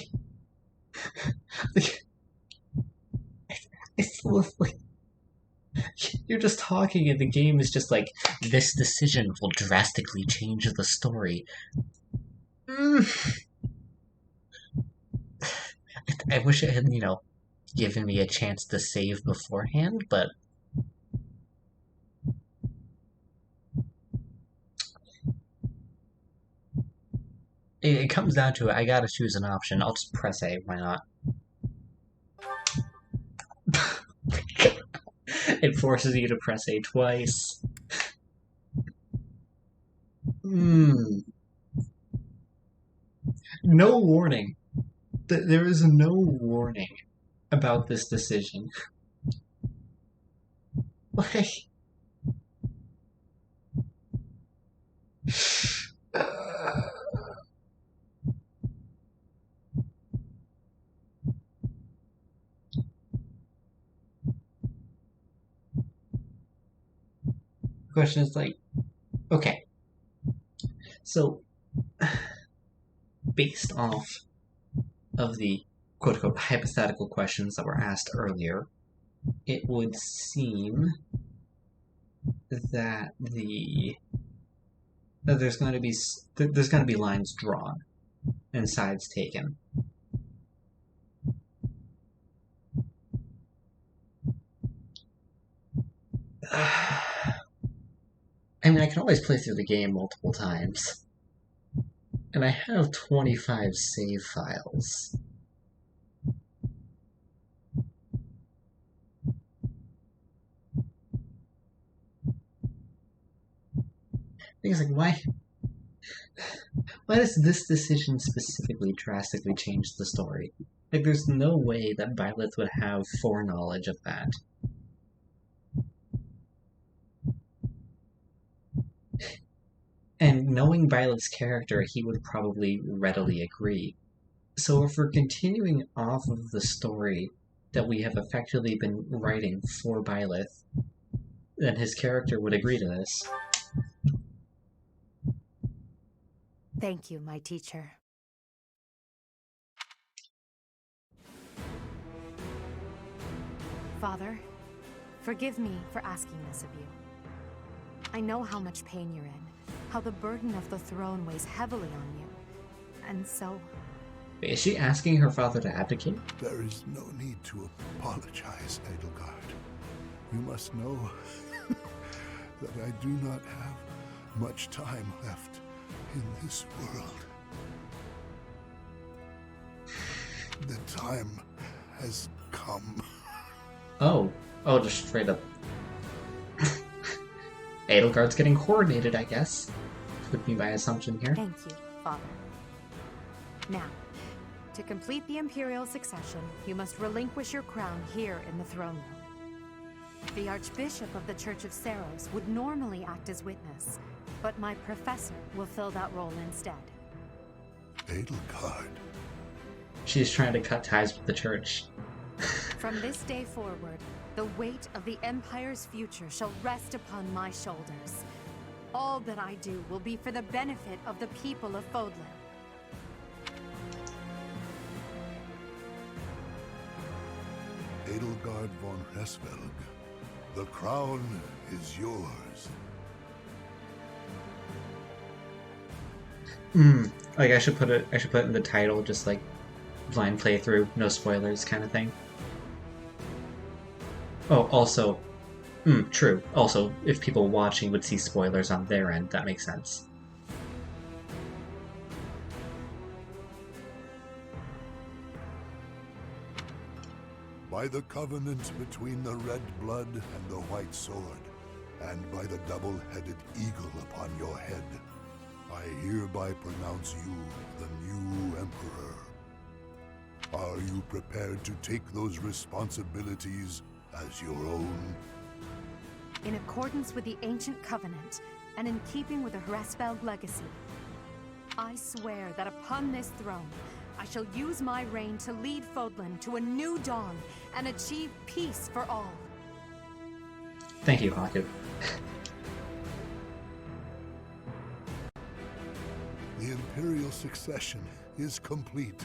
It's like you're just talking, and the game is just like, this decision will drastically change the story. I wish it had, given me a chance to save beforehand, but it comes down to it. I gotta choose an option. I'll just press A. Why not? It forces you to press A twice. No warning. There is no warning about this decision. Like... The question is like, okay, so based off of the quote-unquote hypothetical questions that were asked earlier, it would seem that there's going to be lines drawn and sides taken. I mean, I can always play through the game multiple times. And I have 25 save files. Things like, why does this decision specifically drastically change the story? Like, there's no way that Byleth would have foreknowledge of that. And knowing Byleth's character, he would probably readily agree. So if we're continuing off of the story that we have effectively been writing for Byleth, then his character would agree to this. Thank you, my teacher. Father, forgive me for asking this of you. I know how much pain you're in. How the burden of the throne weighs heavily on you. And so... Is she asking her father to abdicate? There is no need to apologize, Edelgard. You must know that I do not have much time left in this world. The time has come. Oh, just straight up. Edelgard's getting coordinated, I guess. Would be my assumption here. Thank you, Father. Now, to complete the Imperial succession, you must relinquish your crown here in the throne room. The Archbishop of the Church of Seiros would normally act as witness, but my professor will fill that role instead. Edelgard. She's trying to cut ties with the church. From this day forward, the weight of the Empire's future shall rest upon my shoulders. All that I do will be for the benefit of the people of Fodlan. Edelgard von Hresvelg, the crown is yours. Like I should put it in the title, just like blind playthrough, no spoilers kind of thing. Oh, also, true. Also, if people watching would see spoilers on their end, that makes sense. By the covenant between the red blood and the white sword, and by the double-headed eagle upon your head, I hereby pronounce you the new Emperor. Are you prepared to take those responsibilities as your own? In accordance with the ancient covenant, and in keeping with the Hresvelg legacy, I swear that upon this throne, I shall use my reign to lead Fodlan to a new dawn and achieve peace for all. Thank you, Haku. The Imperial succession is complete.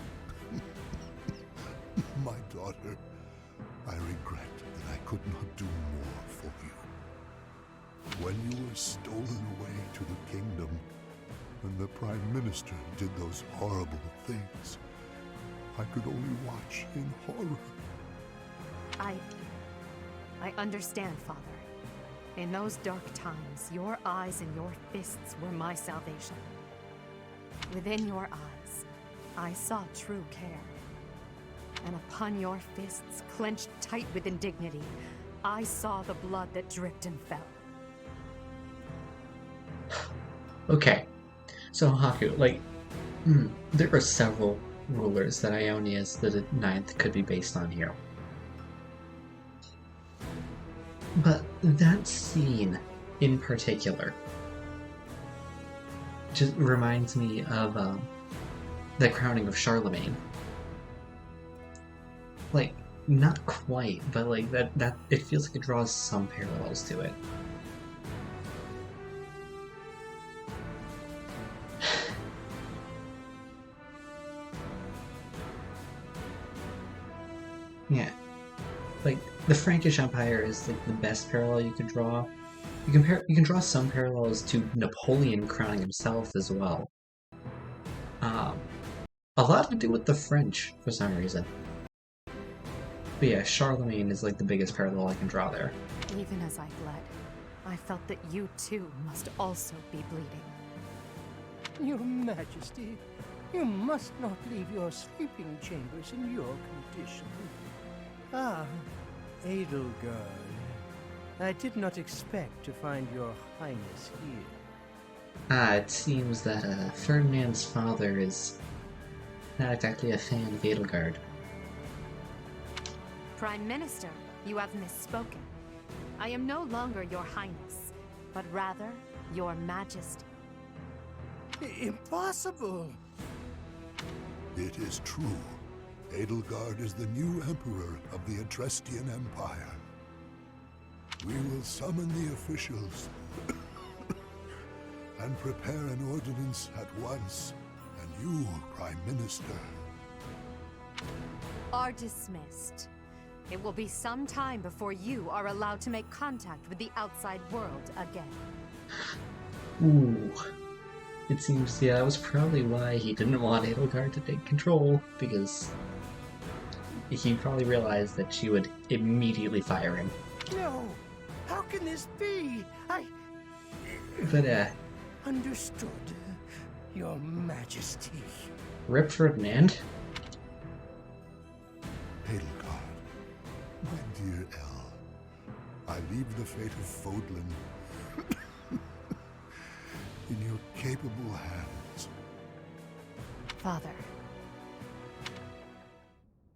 My daughter, I regret that I could not do more for you. When you were stolen away to the kingdom, and the Prime Minister did those horrible things, I could only watch in horror. I understand, Father. In those dark times, your eyes and your fists were my salvation. Within your eyes, I saw true care. And upon your fists, clenched tight with indignity, I saw the blood that dripped and fell. Okay, so Haku, like, there are several rulers that Ionia's the Ninth could be based on here. But that scene in particular just reminds me of the crowning of Charlemagne. Like, not quite, but like that it feels like it draws some parallels to it. Yeah, like the Frankish Empire is like the best parallel you can draw. You can draw some parallels to Napoleon crowning himself as well. A lot to do with the French for some reason. But yeah, Charlemagne is like the biggest parallel I can draw there. Even as I bled, I felt that you too must also be bleeding. Your Majesty, you must not leave your sleeping chambers in your condition. Ah, Edelgard. I did not expect to find your Highness here. It seems that Ferdinand's father is not exactly a fan of Edelgard. Prime Minister, you have misspoken. I am no longer your Highness, but rather your Majesty. Impossible! It is true. Edelgard is the new Emperor of the Etrestian Empire. We will summon the officials and prepare an ordinance at once, and you, Prime Minister, are dismissed. It will be some time before you are allowed to make contact with the outside world again. Ooh. It seems, yeah, that was probably why he didn't want Edelgard to take control, because he probably realized that she would immediately fire him. No! How can this be? But, Understood, Your Majesty. Rip Ferdinand. Edelgard, my dear El, I leave the fate of Fodlan in your capable hands. Father.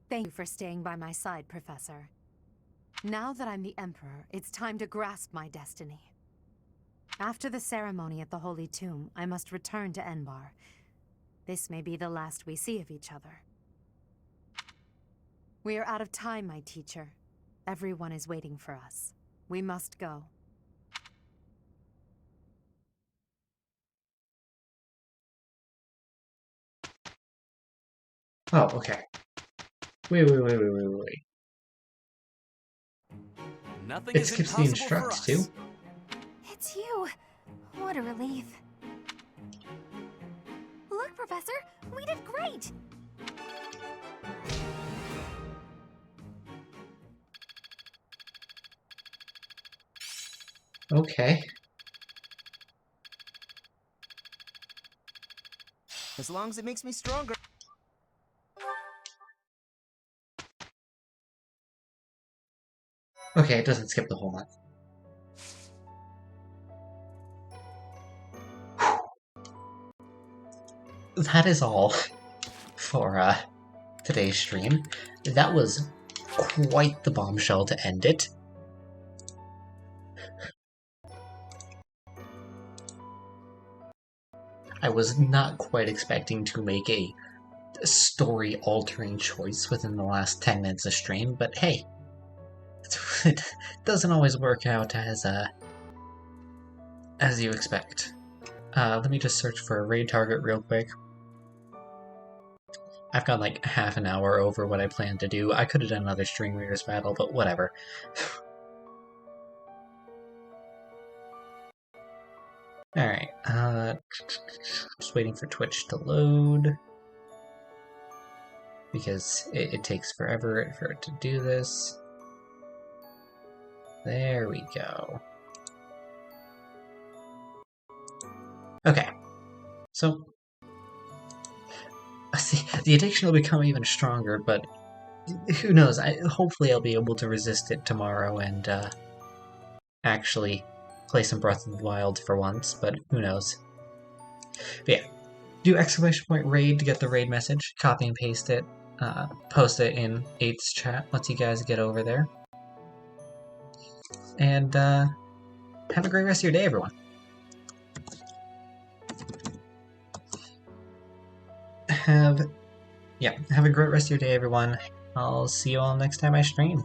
Thank you for staying by my side, Professor. Now that I'm the Emperor, it's time to grasp my destiny. After the ceremony at the Holy Tomb, I must return to Enbar. This may be the last we see of each other. We are out of time, my teacher. Everyone is waiting for us. We must go. Oh, okay. Wait. Nothing It is skips the impossible for instructs us. too. It's you. What a relief. Look, Professor, we did great! Okay. As long as it makes me stronger. Okay, it doesn't skip the whole month. That is all for today's stream. That was quite the bombshell to end it. I was not quite expecting to make a story-altering choice within the last 10 minutes of stream, but hey, it doesn't always work out as you expect. Let me just search for a raid target real quick. I've gone like half an hour over what I planned to do. I could have done another String Readers battle, but whatever. Alright, just waiting for Twitch to load. Because it takes forever for it to do this. There we go. Okay, so see, the addiction will become even stronger, but who knows? Hopefully I'll be able to resist it tomorrow and actually play some Breath of the Wild for once, but who knows? But yeah, do !raid to get the raid message, copy and paste it, post it in 8's chat once you guys get over there. And have a great rest of your day, everyone. Have a great rest of your day, everyone. I'll see you all next time I stream.